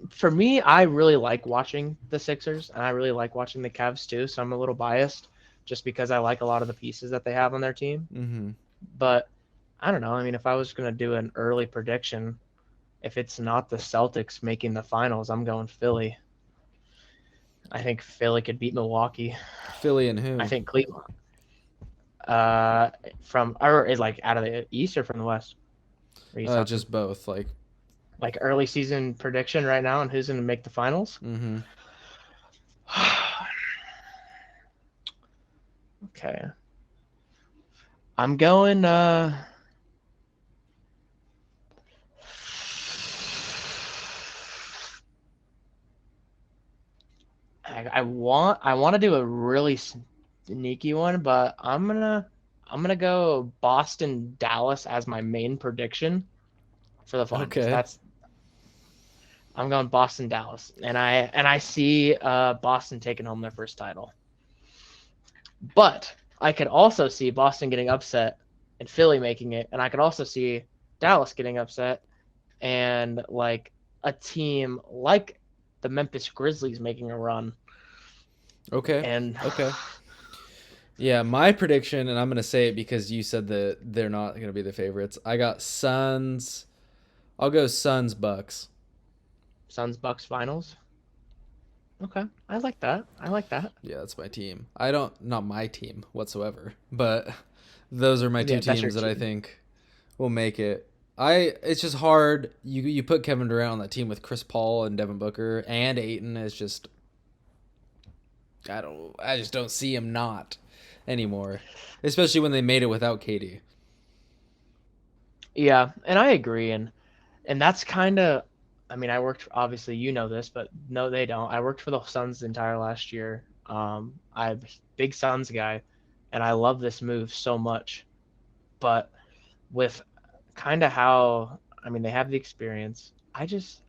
For me, I really like watching the Sixers, and I really like watching the Cavs too. So I'm a little biased, just because I like a lot of the pieces that they have on their team. Mm-hmm. But I don't know. I mean, if I was gonna do an early prediction, if it's not the Celtics making the finals, I'm going Philly. I think Philly could beat Milwaukee. Philly and who? I think Cleveland. Out of the East or from the West? Are you talking? Just both. Like early season prediction right now, and who's going to make the finals? Mm-hmm. Okay. I'm going I want to do a really sneaky one, but I'm gonna go Boston Dallas as my main prediction for the finals. Okay. I'm going Boston Dallas, and I see Boston taking home their first title. But I could also see Boston getting upset and Philly making it, and I could also see Dallas getting upset and like a team like the Memphis Grizzlies making a run. Okay. And Okay. Yeah, my prediction, and I'm gonna say it because you said that they're not gonna be the favorites. I got Suns. I'll go Suns Bucks. Suns Bucks finals. Okay, I like that. I like that. Yeah, that's my team. I don't, not my team whatsoever, but those are my two Yeah, that's your teams that I team. think will make it. It's just hard. You put Kevin Durant on that team with Chris Paul and Devin Booker and Aiton. It's just I just don't see him not anymore, especially when they made it without KD. Yeah, and I agree, and that's kind of. I mean, I worked. Obviously, you know this, but no, they don't. I worked for the Suns the entire last year. I'm a big Suns guy, and I love this move so much. But with kind of how, I mean, they have the experience. I just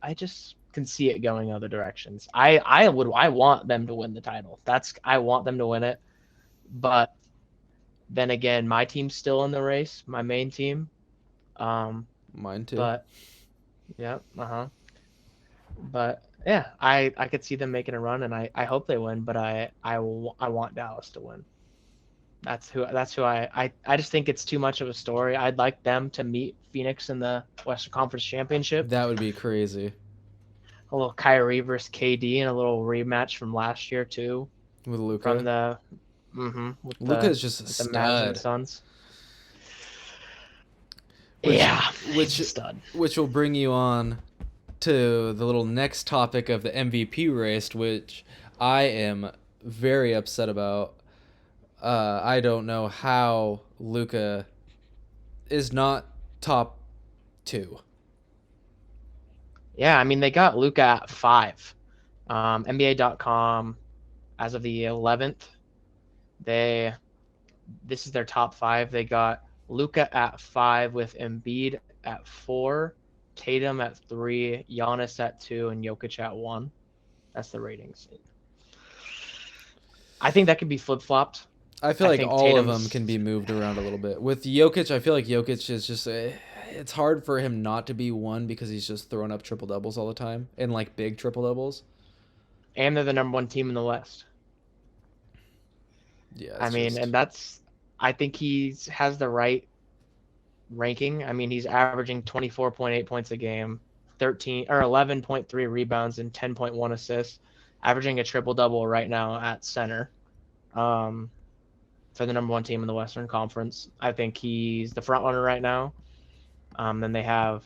can see it going other directions. I want them to win the title. I want them to win it. But then again, my team's still in the race, my main team. Um, Mine too. but yeah, But yeah, I could see them making a run, and I hope they win. But I want Dallas to win. That's who I just think it's too much of a story. I'd like them to meet Phoenix in the Western Conference Championship. That would be crazy A little Kyrie versus KD and a little rematch from last year too, with from Luca. the Luca is just a with the Mavs and stud. Suns. Which, Yeah, which, he's a stud. which will bring you on to the little next topic of the MVP race, which I am very upset about. I don't know how Luca is not top 2. Yeah, I mean they got Luka at 5. NBA.com as of the 11th, this is their top 5. They got Luka at 5 with Embiid at 4, Tatum at 3, Giannis at 2, and Jokic at 1. That's the ratings. I think that could be flip flopped. I feel I like think all of Tatum's- them can be moved around a little bit. With Jokic, I feel like Jokic is just it's hard for him not to be one because he's just throwing up triple doubles all the time and like big triple doubles. And they're the number 1 team in the West. Yeah, I mean, and I think has the right ranking. I mean, he's averaging 24.8 points a game, 11.3 rebounds and 10.1 assists, averaging a triple double right now at center. For the number 1 team in the Western Conference. I think he's the front runner right now. Then they have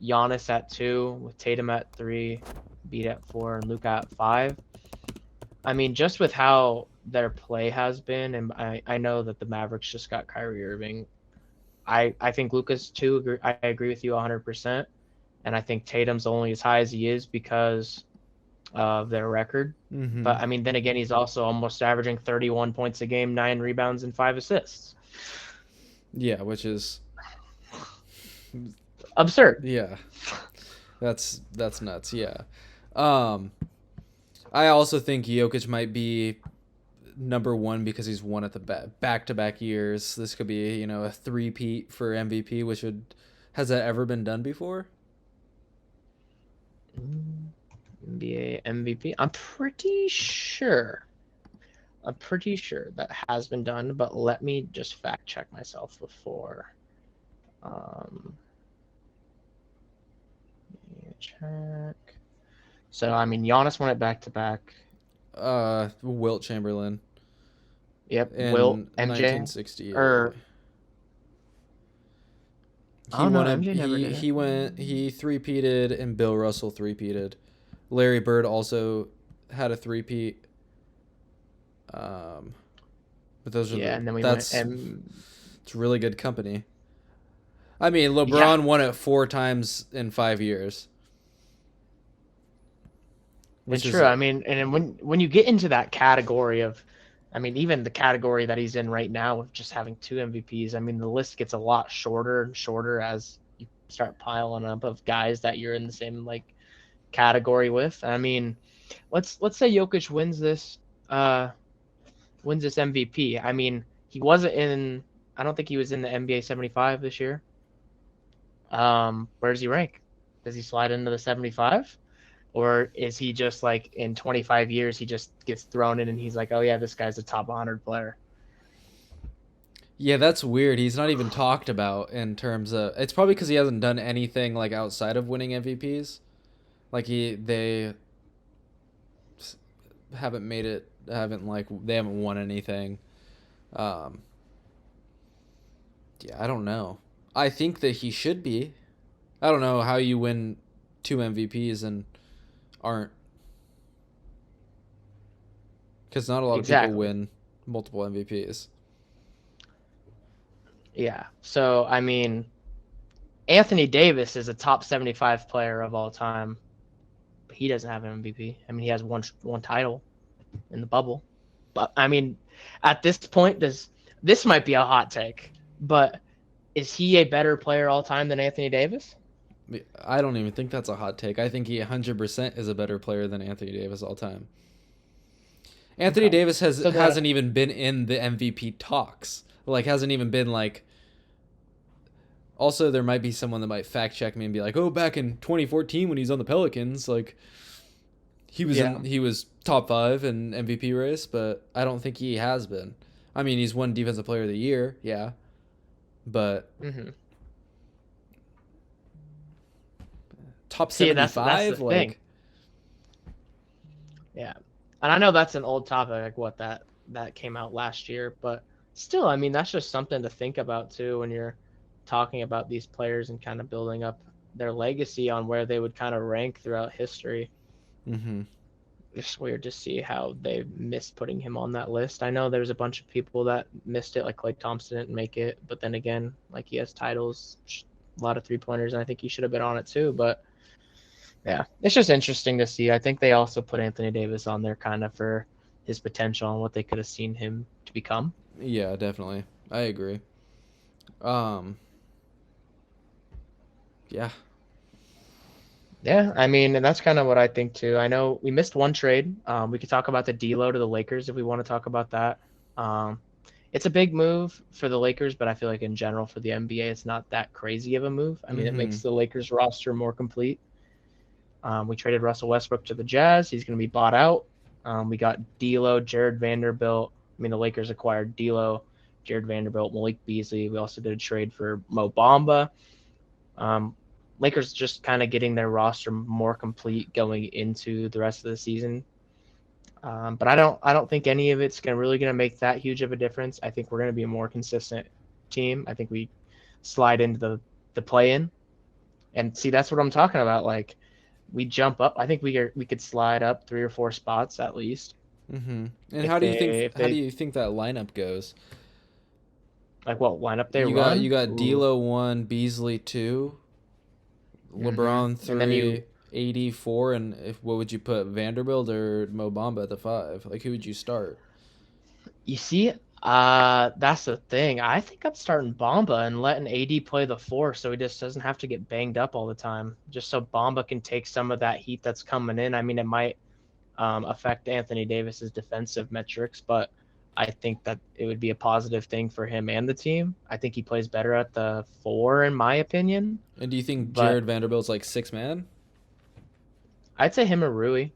Giannis at 2, with Tatum at 3, Embiid at 4, and Luka at 5. I mean, just with how their play has been, and I know that the Mavericks just got Kyrie Irving. I think Luka's 2. I agree with you 100%. And I think Tatum's only as high as he is because of their record. Mm-hmm. But I mean, then again, he's also almost averaging 31 points a game, 9 rebounds, and 5 assists. Yeah, which is Absurd. yeah, that's nuts. Yeah, I also think Jokic might be number 1 because he's won at the back-to-back years. This could be a three-peat for MVP, which has that ever been done before? NBA MVP. I'm pretty sure that has been done, but let me just fact check myself before. Check. So I mean, Giannis won it back to back. Wilt Chamberlain. Yep. In Wilt, MJ, 1968. or He no, won it. MJ never did it. He three-peated, and Bill Russell three-peated. Larry Bird also had a three-peat. But those are and then we that's went it's really good company. I mean, LeBron won it 4 times in 5 years. It's true. I mean, and when you get into that category of, I mean, even the category that he's in right now with just having 2 MVPs, I mean, the list gets a lot shorter and shorter as you start piling up of guys that you're in the same category with. I mean, let's say Jokic wins this MVP. I mean, he wasn't in. I don't think he was in the NBA 75 this year. Where does he rank? Does he slide into the 75? Or is he just like in 25 years, he just gets thrown in and he's like, oh, yeah, this guy's a top 100 player? Yeah, that's weird. He's not even talked about in terms of. It's probably because he hasn't done anything like outside of winning MVPs. Like they haven't made it. They haven't won anything. Um, yeah, I don't know. I think that he should be. I don't know how you win 2 MVPs and aren't. Because not a lot of people win multiple MVPs. Yeah. So, I mean, Anthony Davis is a top 75 player of all time. But he doesn't have an MVP. I mean, he has one title in the bubble. But, I mean, at this point, this might be a hot take, but is he a better player all time than Anthony Davis? I don't even think that's a hot take. I think he 100% is a better player than Anthony Davis all time. Anthony Davis hasn't even been in the MVP talks. Like, hasn't even been like. Also, there might be someone that might fact check me and be like, "Oh, back in 2014 when he's on the Pelicans, like he was top 5 in MVP race," but I don't think he has been. I mean, he's won Defensive Player of the Year, yeah, but top 75, that's the thing. Yeah, and I know that's an old topic, like that came out last year, but still, I mean, that's just something to think about too when you're talking about these players and kind of building up their legacy on where they would kind of rank throughout history. It's weird to see how they missed putting him on that list. I know there's a bunch of people that missed it, like Klay Thompson didn't make it, but then again, like he has titles, a lot of 3-pointers, and I think he should have been on it too. But yeah, it's just interesting to see. I think they also put Anthony Davis on there kind of for his potential and what they could have seen him to become. Yeah, definitely. I agree. Yeah. Yeah, I mean, and that's kind of what I think too. I know we missed one trade. We could talk about the D'Lo to the Lakers if we want to talk about that. It's a big move for the Lakers, but I feel like in general for the NBA, it's not that crazy of a move. I mean, it makes the Lakers roster more complete. We traded Russell Westbrook to the Jazz. He's going to be bought out. We got D'Lo, Jared Vanderbilt. I mean, the Lakers acquired D'Lo, Jared Vanderbilt, Malik Beasley. We also did a trade for Mo Bamba. Lakers just kind of getting their roster more complete going into the rest of the season. But I don't think any of it's really going to make that huge of a difference. I think we're going to be a more consistent team. I think we slide into the play-in. And see, that's what I'm talking about. Like, we jump up. I think we could slide up 3 or 4 spots at least. And how do you think that lineup goes? Like what lineup they run? You got D'Lo 1, Beasley 2, LeBron 3, 84, and what would you put, Vanderbilt or Mo Bamba at the 5? Like, who would you start? You see, that's the thing. I think I'm starting Bamba and letting AD play the 4 so he just doesn't have to get banged up all the time. Just so Bamba can take some of that heat that's coming in. I mean, it might affect Anthony Davis's defensive metrics, but I think that it would be a positive thing for him and the team. I think he plays better at the 4, in my opinion. And do you think Jared Vanderbilt's like 6-man? I'd say him or Rui.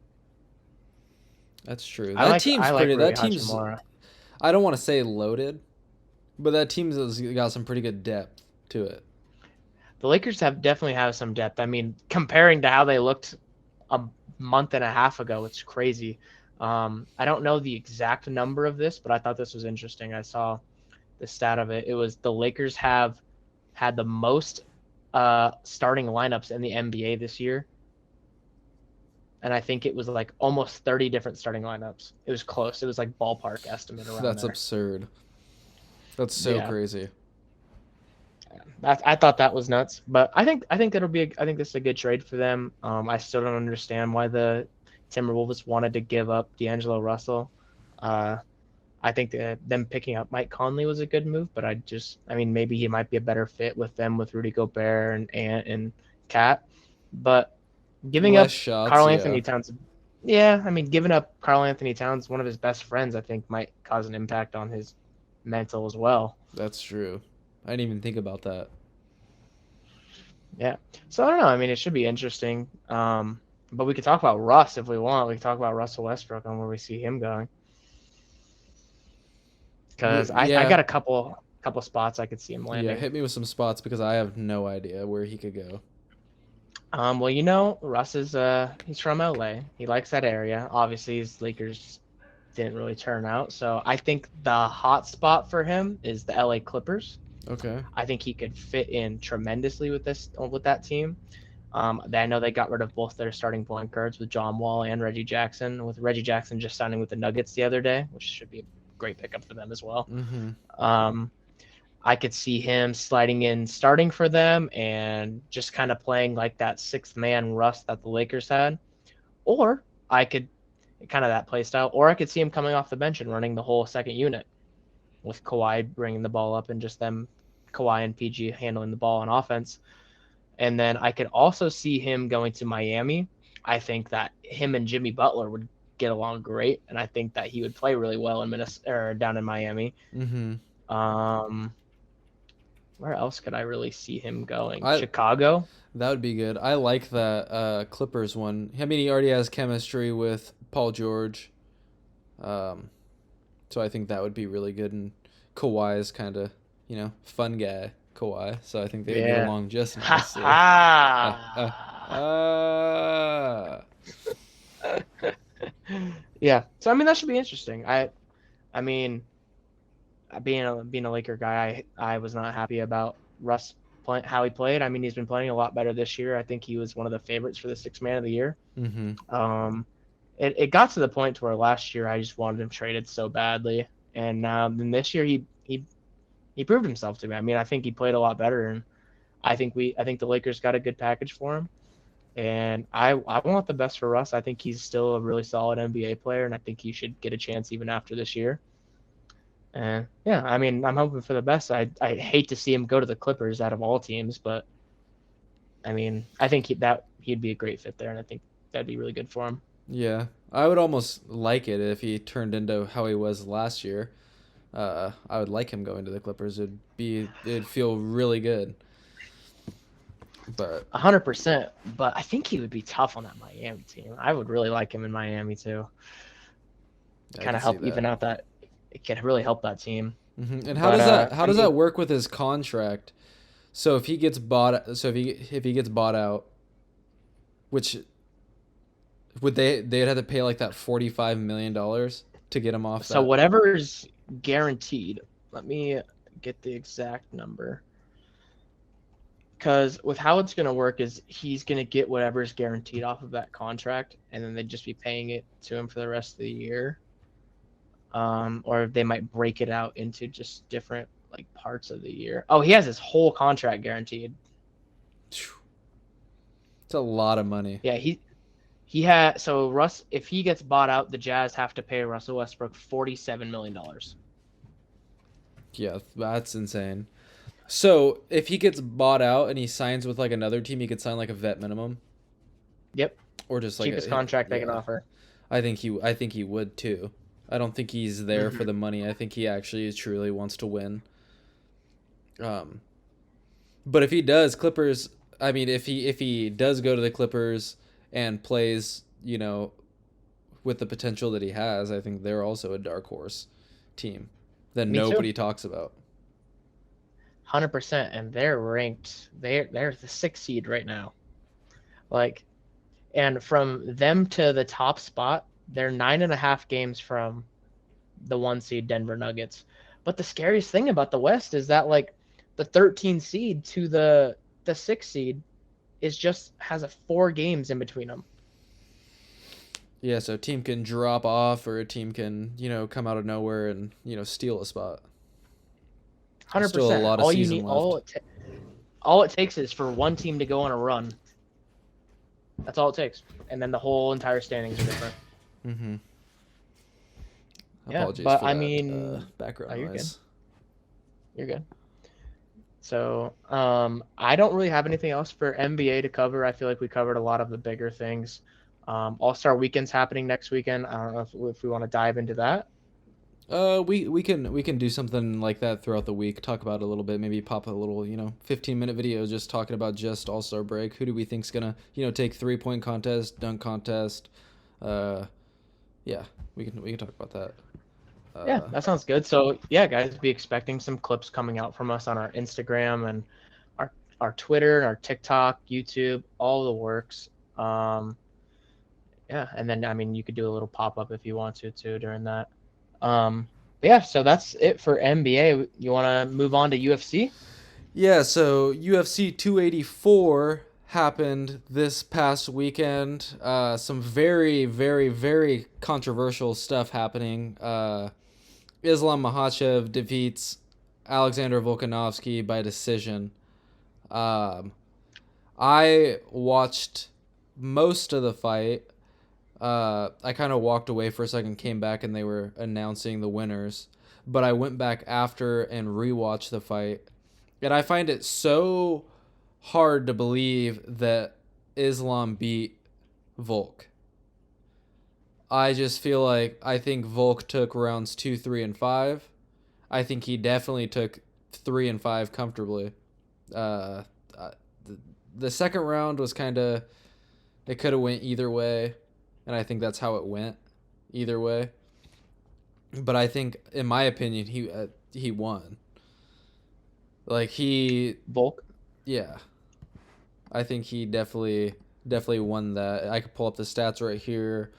That's true. That team's I don't want to say loaded, but that team's got some pretty good depth to it. The Lakers definitely have some depth. I mean, comparing to how they looked a month and a half ago, it's crazy. I don't know the exact number of this, but I thought this was interesting. I saw the stat of it. It was the Lakers have had the most starting lineups in the NBA this year. And I think it was like almost 30 different starting lineups. It was close. It was like ballpark estimate around That's there. Absurd. That's so crazy. I thought that was nuts. But I think this is a good trade for them. I still don't understand why the Timberwolves wanted to give up D'Angelo Russell. I think that them picking up Mike Conley was a good move, but maybe he might be a better fit with them with Rudy Gobert and Ant and Cat. But giving up Karl Anthony Towns, giving up Karl Anthony Towns, one of his best friends, I think might cause an impact on his mental as well. That's true. I didn't even think about that. Yeah. So I don't know. I mean, it should be interesting. But we could talk about Russ if we want. We could talk about Russell Westbrook and where we see him going. Because I got a couple spots I could see him landing. Yeah, hit me with some spots because I have no idea where he could go. Well, Russ is he's from LA. He likes that area. Obviously, his Lakers didn't really turn out. So I think the hot spot for him is the LA Clippers. Okay. I think he could fit in tremendously with that team. I know they got rid of both their starting point guards with John Wall and Reggie Jackson. With Reggie Jackson just signing with the Nuggets the other day, which should be a great pickup for them as well. Mm-hmm. I could see him sliding in, starting for them, and just kind of playing like that sixth man Russ that the Lakers had. Or I could kind of that play style, or I could see him coming off the bench and running the whole second unit with Kawhi bringing the ball up and just them, Kawhi and PG handling the ball on offense. And then I could also see him going to Miami. I think that him and Jimmy Butler would get along great, and I think that he would play really well in Minnesota or down in Miami. Mm-hmm. Where else could I really see him going? I- Chicago? That would be good. I like that Clippers one. I mean, he already has chemistry with Paul George. So I think that would be really good. And Kawhi is kind of, fun guy, Kawhi. So I think they would get along just nicely. Yeah. So, I mean, that should be interesting. I mean, being a Laker guy, I was not happy about Russ how he played. I mean, he's been playing a lot better this year. I think he was one of the favorites for the Sixth Man of the Year. Mm-hmm. It got to the point to where last year I just wanted him traded so badly, and then this year he proved himself to me. I mean, I think he played a lot better, and I think the Lakers got a good package for him, and I want the best for Russ. I think he's still a really solid NBA player, and I think he should get a chance even after this year. And yeah, I mean, I'm hoping for the best. I hate to see him go to the Clippers out of all teams, but I mean, I think he'd be a great fit there, and I think that'd be really good for him. Yeah, I would almost like it if he turned into how he was last year. I would like him going to the Clippers. It'd feel really good. But 100%. But I think he would be tough on that Miami team. I would really like him in Miami too. Kind of help even out that. It can really help that team. Mm-hmm. And how does that work with his contract? So if he gets bought out, which they'd have to pay like that $45 million to get him off. So whatever's guaranteed. Let me get the exact number. Because with how it's going to work is he's going to get whatever is guaranteed off of that contract, and then they'd just be paying it to him for the rest of the year. Or they might break it out into just different like parts of the year. Oh, he has his whole contract guaranteed. It's a lot of money. Yeah, he had so Russ. If he gets bought out, the Jazz have to pay Russell Westbrook $47 million. Yeah, that's insane. So if he gets bought out and he signs with like another team, he could sign like a vet minimum. Yep. Or just like cheapest contract they can offer. I think he would too. I don't think he's there for the money. I think he actually truly wants to win. But if he does, Clippers. I mean, if he does go to the Clippers and plays, with the potential that he has, I think they're also a dark horse team that nobody talks about. 100%, and they're ranked. They're the 6th seed right now. And from them to the top spot, they're 9.5 games from the 1 seed Denver Nuggets. But the scariest thing about the West is that the 13 seed to the 6 seed has 4 games in between them. Yeah, so a team can drop off, or a team can come out of nowhere and steal a spot. 100%. Still a lot of season left. All it takes is for one team to go on a run. That's all it takes, and then the whole entire standings are different. Mm-hmm. Yeah, Apologies but for that, background noise. You're good. So, I don't really have anything else for NBA to cover. I feel like we covered a lot of the bigger things. All-Star Weekend's happening next weekend. I don't know if we want to dive into that. We can do something like that throughout the week. Talk about it a little bit. Maybe pop a little 15-minute video just talking about just All-Star break. Who do we think's gonna take 3-point contest, dunk contest? Yeah, we can talk about that. Yeah, that sounds good. So yeah, guys, be expecting some clips coming out from us on our Instagram and our Twitter, our TikTok, YouTube, all the works. Yeah, and then I mean you could do a little pop up if you want to too during that. But yeah, so that's it for NBA. You want to move on to UFC? Yeah, so UFC 284 happened this past weekend. Some very, very, very controversial stuff happening. Islam Makhachev defeats Alexander Volkanovski by decision. I watched most of the fight. I kind of walked away for a second, came back, and they were announcing the winners. But I went back after and rewatched the fight. And I find it so hard to believe that Islam beat Volk. I just feel like I think Volk took rounds 2, 3, and 5. I think he definitely took 3 and 5 comfortably. The second round was kind of, it could have went either way, and I think that's how it went, either way. But I think, in my opinion, he won. Like Volk. Yeah, I think he definitely won that. I could pull up the stats right here.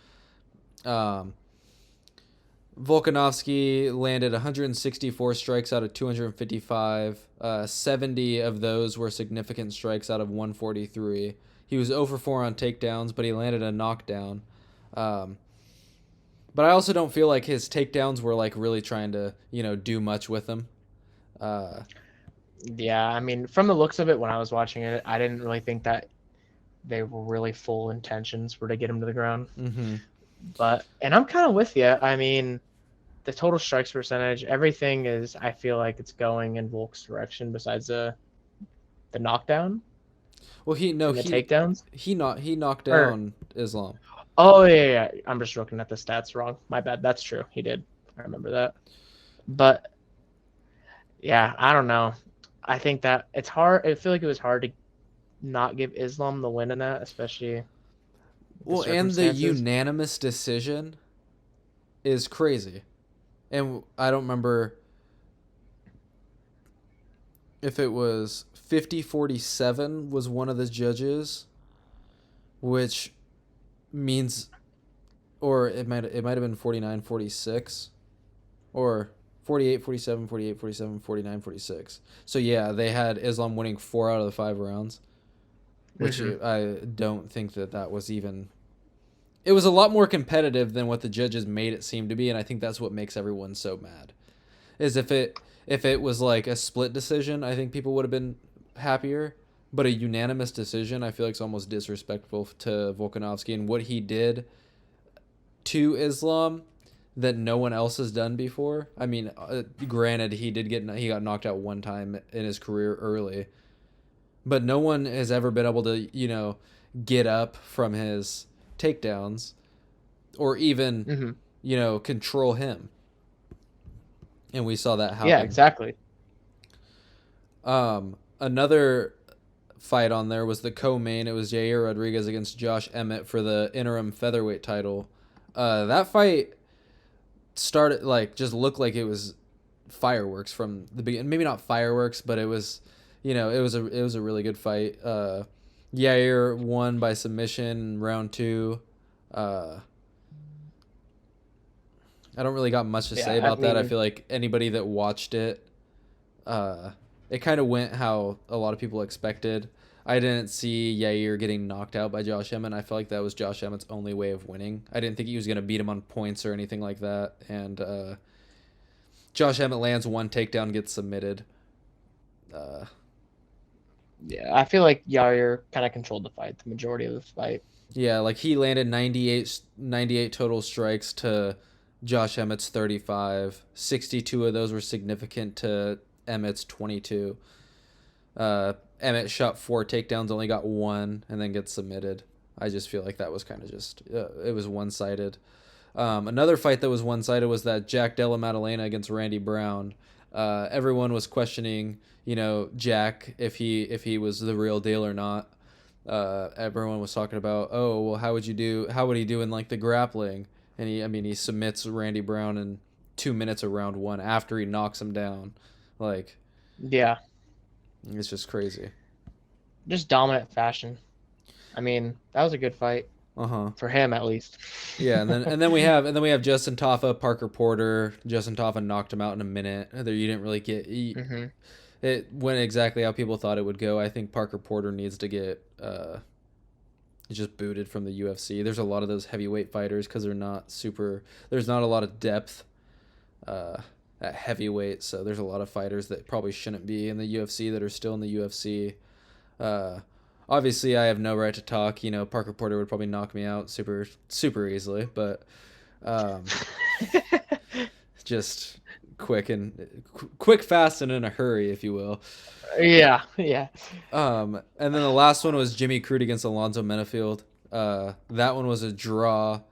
Volkanovski landed 164 strikes out of 255. 70 of those were significant strikes out of 143. He was 0 for 4 on takedowns, but he landed a knockdown. But I also don't feel like his takedowns were like really trying to, do much with him. Yeah, I mean, from the looks of it, when I was watching it, I didn't really think that they were really full intentions were to get him to the ground. Mm-hmm. And I'm kind of with you. I mean, the total strikes percentage, everything is, I feel like it's going in Volk's direction besides the knockdown. Well, he takedowns. He knocked down Islam. Oh yeah. I'm just looking at the stats wrong. My bad. That's true. He did. I remember that. But yeah, I don't know. I think that it's hard. I feel like it was hard to not give Islam the win in that, especially. Well, and the unanimous decision is crazy. And I don't remember if it was 50-47 was one of the judges, which means, or it might have been 49-46, or 48-47, 48-47, 49-46. So yeah, they had Islam winning 4 out of the 5 rounds, which I don't think that was even. It was a lot more competitive than what the judges made it seem to be, and I think that's what makes everyone so mad. Is if it was like a split decision, I think people would have been happier. But a unanimous decision, I feel like it's almost disrespectful to Volkanovski and what he did to Islam that no one else has done before. I mean, granted, he got knocked out one time in his career early, but no one has ever been able to get up from his takedowns or even control him. And we saw that happen. Yeah, exactly. Another fight on there was the co-main. It was Yair Rodriguez against Josh Emmett for the interim featherweight title. That fight started just looked like it was fireworks from the beginning. Maybe not fireworks, but it was it was a really good fight. Yair won by submission in round 2. I don't really got much to say about that. I feel like anybody that watched it, it kind of went how a lot of people expected. I didn't see Yair getting knocked out by Josh Emmett. I felt like that was Josh Emmett's only way of winning. I didn't think he was going to beat him on points or anything like that. And Josh Emmett lands one takedown, gets submitted. Yeah, I feel like Yair kind of controlled the fight, the majority of the fight. Yeah, like he landed 98 total strikes to Josh Emmett's 35. 62 of those were significant to Emmett's 22. Emmett shot 4 takedowns, only got 1, and then gets submitted. I just feel like that was kind of just it was one-sided. Another fight that was one-sided was that Jack Della Maddalena against Randy Brown. Everyone was questioning, Jack if he was the real deal or not. Everyone was talking about, oh well, how would he do in like the grappling? And he submits Randy Brown in 2 minutes of round one after he knocks him down. Like, Yeah, it's just crazy. just dominant fashion. I mean, that was a good fight for him at least. Yeah, and then we have Justin Taffa, Parker Porter. Justin Taffa knocked him out in a minute. There you didn't really get it went exactly how people thought it would go. I think Parker Porter needs to get just booted from the UFC. There's a lot of those heavyweight fighters because there's not a lot of depth at heavyweight, so there's a lot of fighters that probably shouldn't be in the UFC that are still in the UFC. Obviously, I have no right to talk. Parker Porter would probably knock me out super, super easily, but just quick, fast, and in a hurry, if you will. Yeah. And then the last one was Jimmy Crute against Alonzo Menifield. That one was a draw.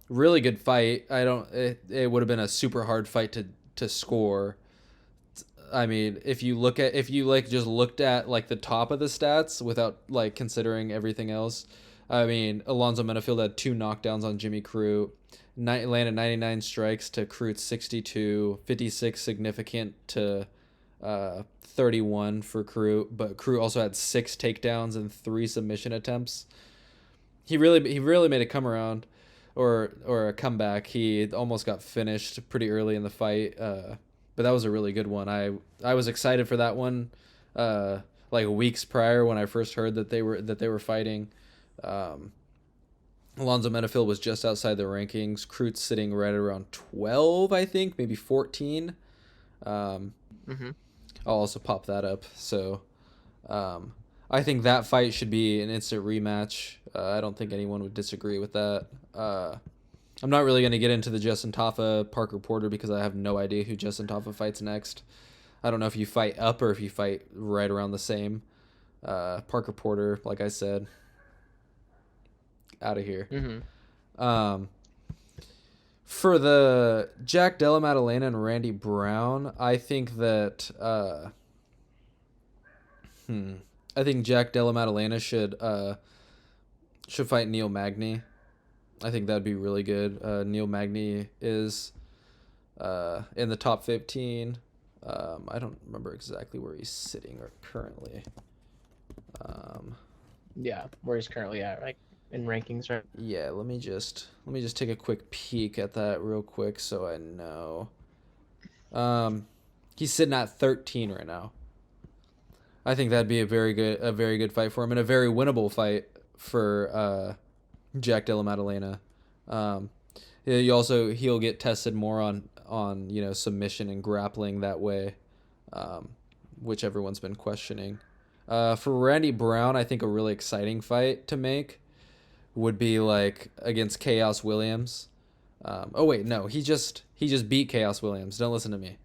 Really good fight. It would have been a super hard fight to score. I mean, if you just looked at like the top of the stats without like considering everything else, I mean, Alonzo Menifield had 2 knockdowns on Jimmy Crute, landed 99 strikes to Crute's 62, 56 significant to 31 for Crute, but Crute also had 6 takedowns and 3 submission attempts. He really made a come around or a comeback. He almost got finished pretty early in the fight. But that was a really good one. I was excited for that one, like weeks prior when I first heard that they were fighting. Alonzo Menifield was just outside the rankings. Crute's sitting right around 12, I think, maybe 14. I'll also pop that up. So, I think that fight should be an instant rematch. I don't think anyone would disagree with that. I'm not really going to get into the Justin Taffa, Parker Porter because I have no idea who Justin Taffa fights next. I don't know if you fight up or if you fight right around the same. Parker Porter, like I said, out of here. For the Jack Della Maddalena and Randy Brown, I think that I think Jack Della Maddalena should fight Neil Magny. I think that'd be really good. Neil Magny is in the top 15. I don't remember exactly where he's sitting currently. Yeah, where he's currently at, like in rankings, right? Yeah, let me just take a quick peek at that real quick so I know. He's sitting at 13 right now. I think that'd be a very good fight for him and a very winnable fight for Jack Della Maddalena. He'll get tested more on submission and grappling that way, which everyone's been questioning. For Randy Brown, I think a really exciting fight to make would be like against Chaos Williams. Oh wait, no, he just beat Chaos Williams. Don't listen to me.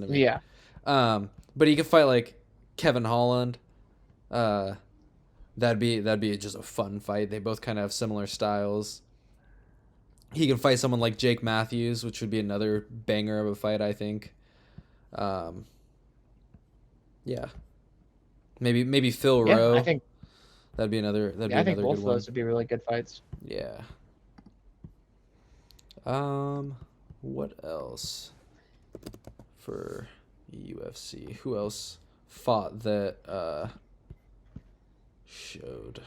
Yeah. But he could fight like Kevin Holland. That'd be just a fun fight. They both kind of have similar styles. He can fight someone like Jake Matthews, which would be another banger of a fight, I think. Yeah. Maybe Phil Rowe. I think that'd be another. I think both of those would be really good fights. Yeah. What else for UFC? Who else fought that showed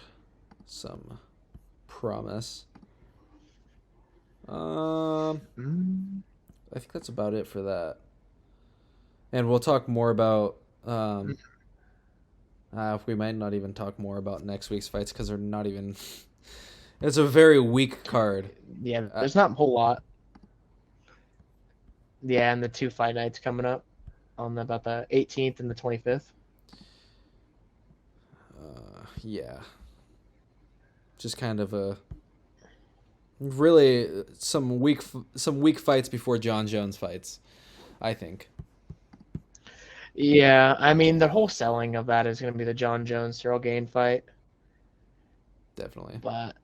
some promise? I think that's about it for that. And we'll talk more about we might not even talk more about next week's fights because they're not even it's a very weak card. Yeah, there's not a whole lot. Yeah, and the 2 fight nights coming up on about the 18th and the 25th. Yeah. Just kind of a really some weak fights before John Jones fights, I think. Yeah, I mean the whole selling of that is going to be the John Jones Cyril Gane fight. Definitely. But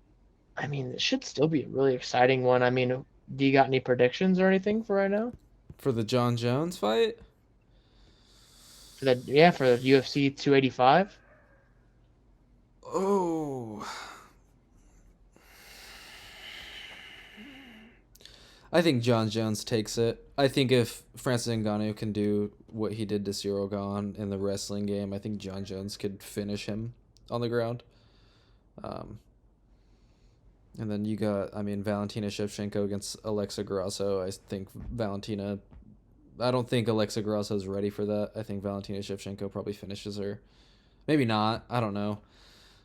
I mean, it should still be a really exciting one. I mean, do you got any predictions or anything for right now? For the John Jones fight? For the UFC 285. Oh. I think John Jones takes it. I think if Francis Ngannou can do what he did to Cyril Gane in the wrestling game, I think John Jones could finish him on the ground. And then you got, I mean, Valentina Shevchenko against Alexa Grasso. I don't think Alexa Grasso is ready for that. I think Valentina Shevchenko probably finishes her. Maybe not. I don't know.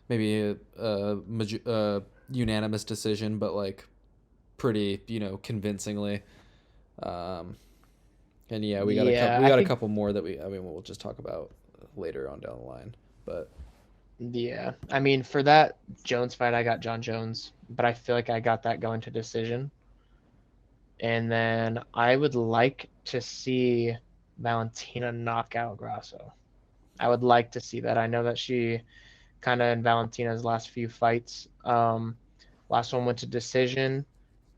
Maybe a unanimous decision, but like pretty, convincingly. And yeah, we got a couple more that we'll just talk about later on down the line. But Yeah, I mean, for that Jones fight, I got John Jones, but I feel like I got that going to decision. And then I would like to see Valentina knock out Grasso. I would like to see that. I know that she kind of in Valentina's last few fights, last one went to decision,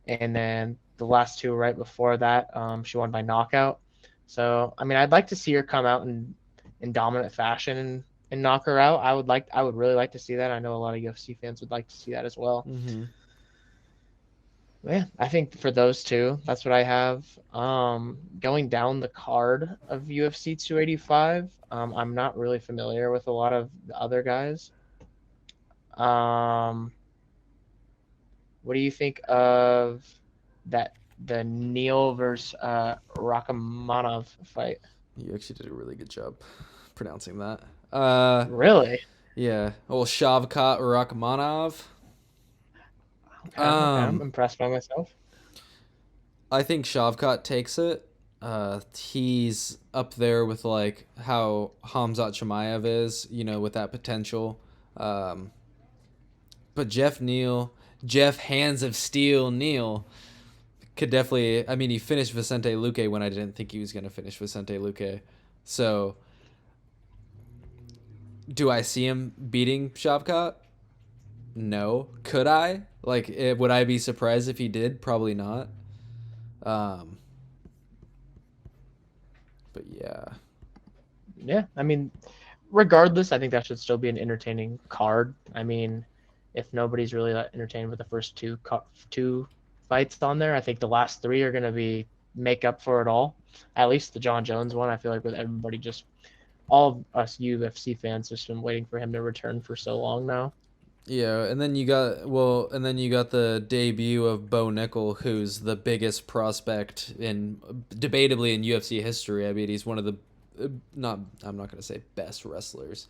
and then the last two right before that, she won by knockout. So, I mean, I'd like to see her come out in dominant fashion and knock her out. I would really like to see that. I know a lot of UFC fans would like to see that as well. mm-hmm. Yeah, I think for those two, that's what I have. Going down the card of UFC 285, I'm not really familiar with a lot of the other guys. What do you think of the Neil versus Rachmanov fight? You actually did a really good job pronouncing that. Really? Yeah. Well, Shavkat Rakhmonov. Okay, I'm impressed by myself. I think Shavkat takes it. He's up there with like how Hamzat Chimaev is, with that potential. But Jeff Hands of Steel Neal could definitely. I mean, he finished Vicente Luque when I didn't think he was going to finish Vicente Luque. So, do I see him beating Shavkat? No. Could I? Would I be surprised if he did? Probably not. But yeah. Yeah, I mean, regardless, I think that should still be an entertaining card. I mean, if nobody's really that entertained with the first two fights on there, I think the last three are going to make up for it all. At least the John Jones one, I feel like with everybody all of us UFC fans just been waiting for him to return for so long now. Yeah, and then you got the debut of Bo Nickel, who's the biggest prospect debatably in UFC history. I mean, he's one of the I'm not going to say best wrestlers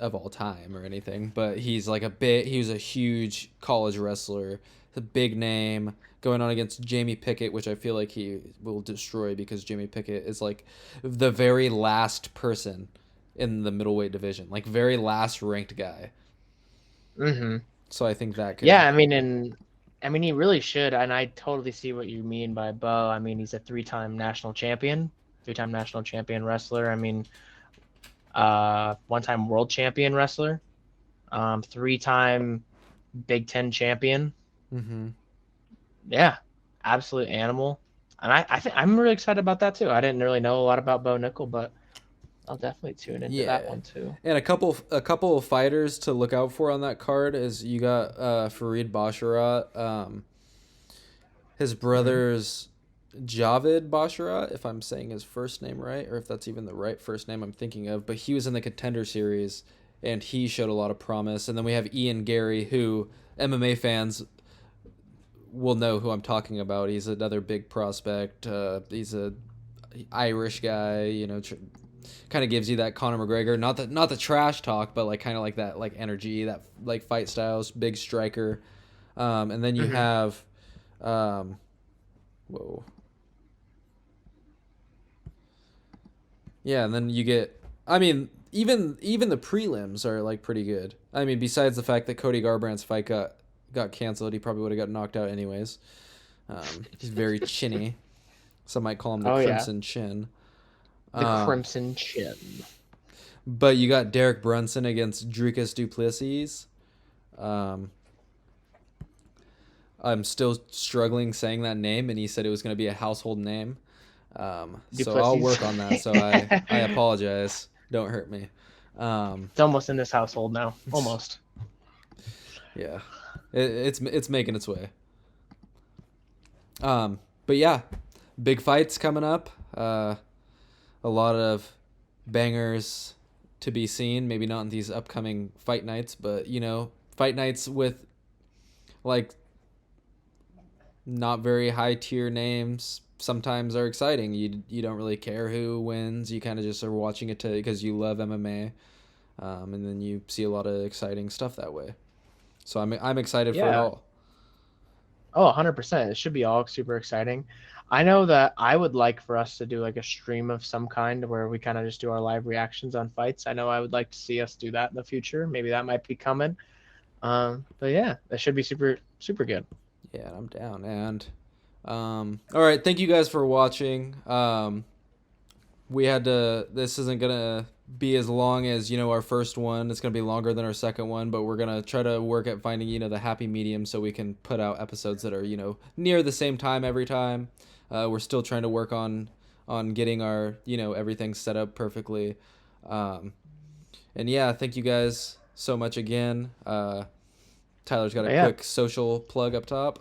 of all time or anything, but he was a huge college wrestler, a big name going on against Jamie Pickett, which I feel like he will destroy because Jamie Pickett is like the very last person in the middleweight division, like very last ranked guy. Mm-hmm. So I think that could. Yeah, I mean, he really should, and I totally see what you mean by Bo. I mean, he's a three-time national champion wrestler. I mean, one-time world champion wrestler, three-time Big Ten champion. Mm-hmm. Yeah, absolute animal. And I think I'm really excited about that too. I didn't really know a lot about Bo Nickel, but I'll definitely tune into that one too. And a couple of fighters to look out for on that card is you got Farid Basharat, his brother's Javid Basharat, if I'm saying his first name right, or if that's even the right first name I'm thinking of. But he was in the Contender Series, and he showed a lot of promise. And then we have Ian Gary, who MMA fans will know who I'm talking about. He's another big prospect. He's a Irish guy, kind of gives you that Conor McGregor, not the trash talk, but like kind of like that like energy, that like fight styles, big striker. And then you have whoa. Yeah, and then you get, I mean, even the prelims are like pretty good. I mean, besides the fact that Cody Garbrandt's fight got canceled, he probably would have got knocked out anyways. He's very chinny. Some might call him the Crimson Chin. The Crimson Chin. But you got Derek Brunson against Dricus du Plessis. I'm still struggling saying that name, and he said it was going to be a household name. So I'll work on that. So I apologize. Don't hurt me. It's almost in this household now. Almost. Yeah, it's making its way. But yeah, big fights coming up. A lot of bangers to be seen. Maybe not in these upcoming fight nights, but fight nights with like not very high tier names sometimes are exciting. You don't really care who wins. You kind of just are watching it because you love MMA, and then you see a lot of exciting stuff that way. So I'm excited for it all. Oh, 100%. It should be all super exciting. I know that I would like for us to do like a stream of some kind where we kind of just do our live reactions on fights. I know I would like to see us do that in the future. Maybe that might be coming. But yeah, that should be super, super good. Yeah, I'm down. And all right, thank you guys for watching. This isn't gonna be as long as our first one. It's gonna be longer than our second one, but we're gonna try to work at finding the happy medium so we can put out episodes that are near the same time every time. We're still trying to work on getting our everything set up perfectly. And yeah, thank you guys so much again. Tyler's got a quick social plug up top.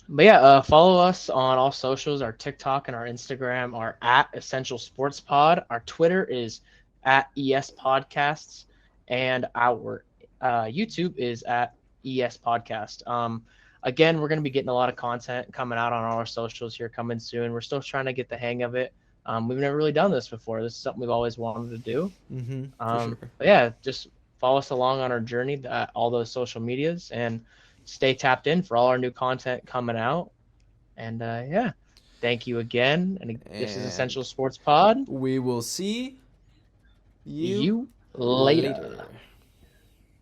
But yeah, follow us on all socials. Our TikTok and our Instagram are at Essential Sports Pod. Our Twitter is at ES Podcasts, and our YouTube is at ES Podcast. Again, we're going to be getting a lot of content coming out on all our socials here coming soon. We're still trying to get the hang of it. We've never really done this before. This is something we've always wanted to do. Sure. But yeah, just follow us along on our journey at all those social medias and stay tapped in for all our new content coming out. And yeah, thank you again. And this is Essential Sports Pod. We will see you later.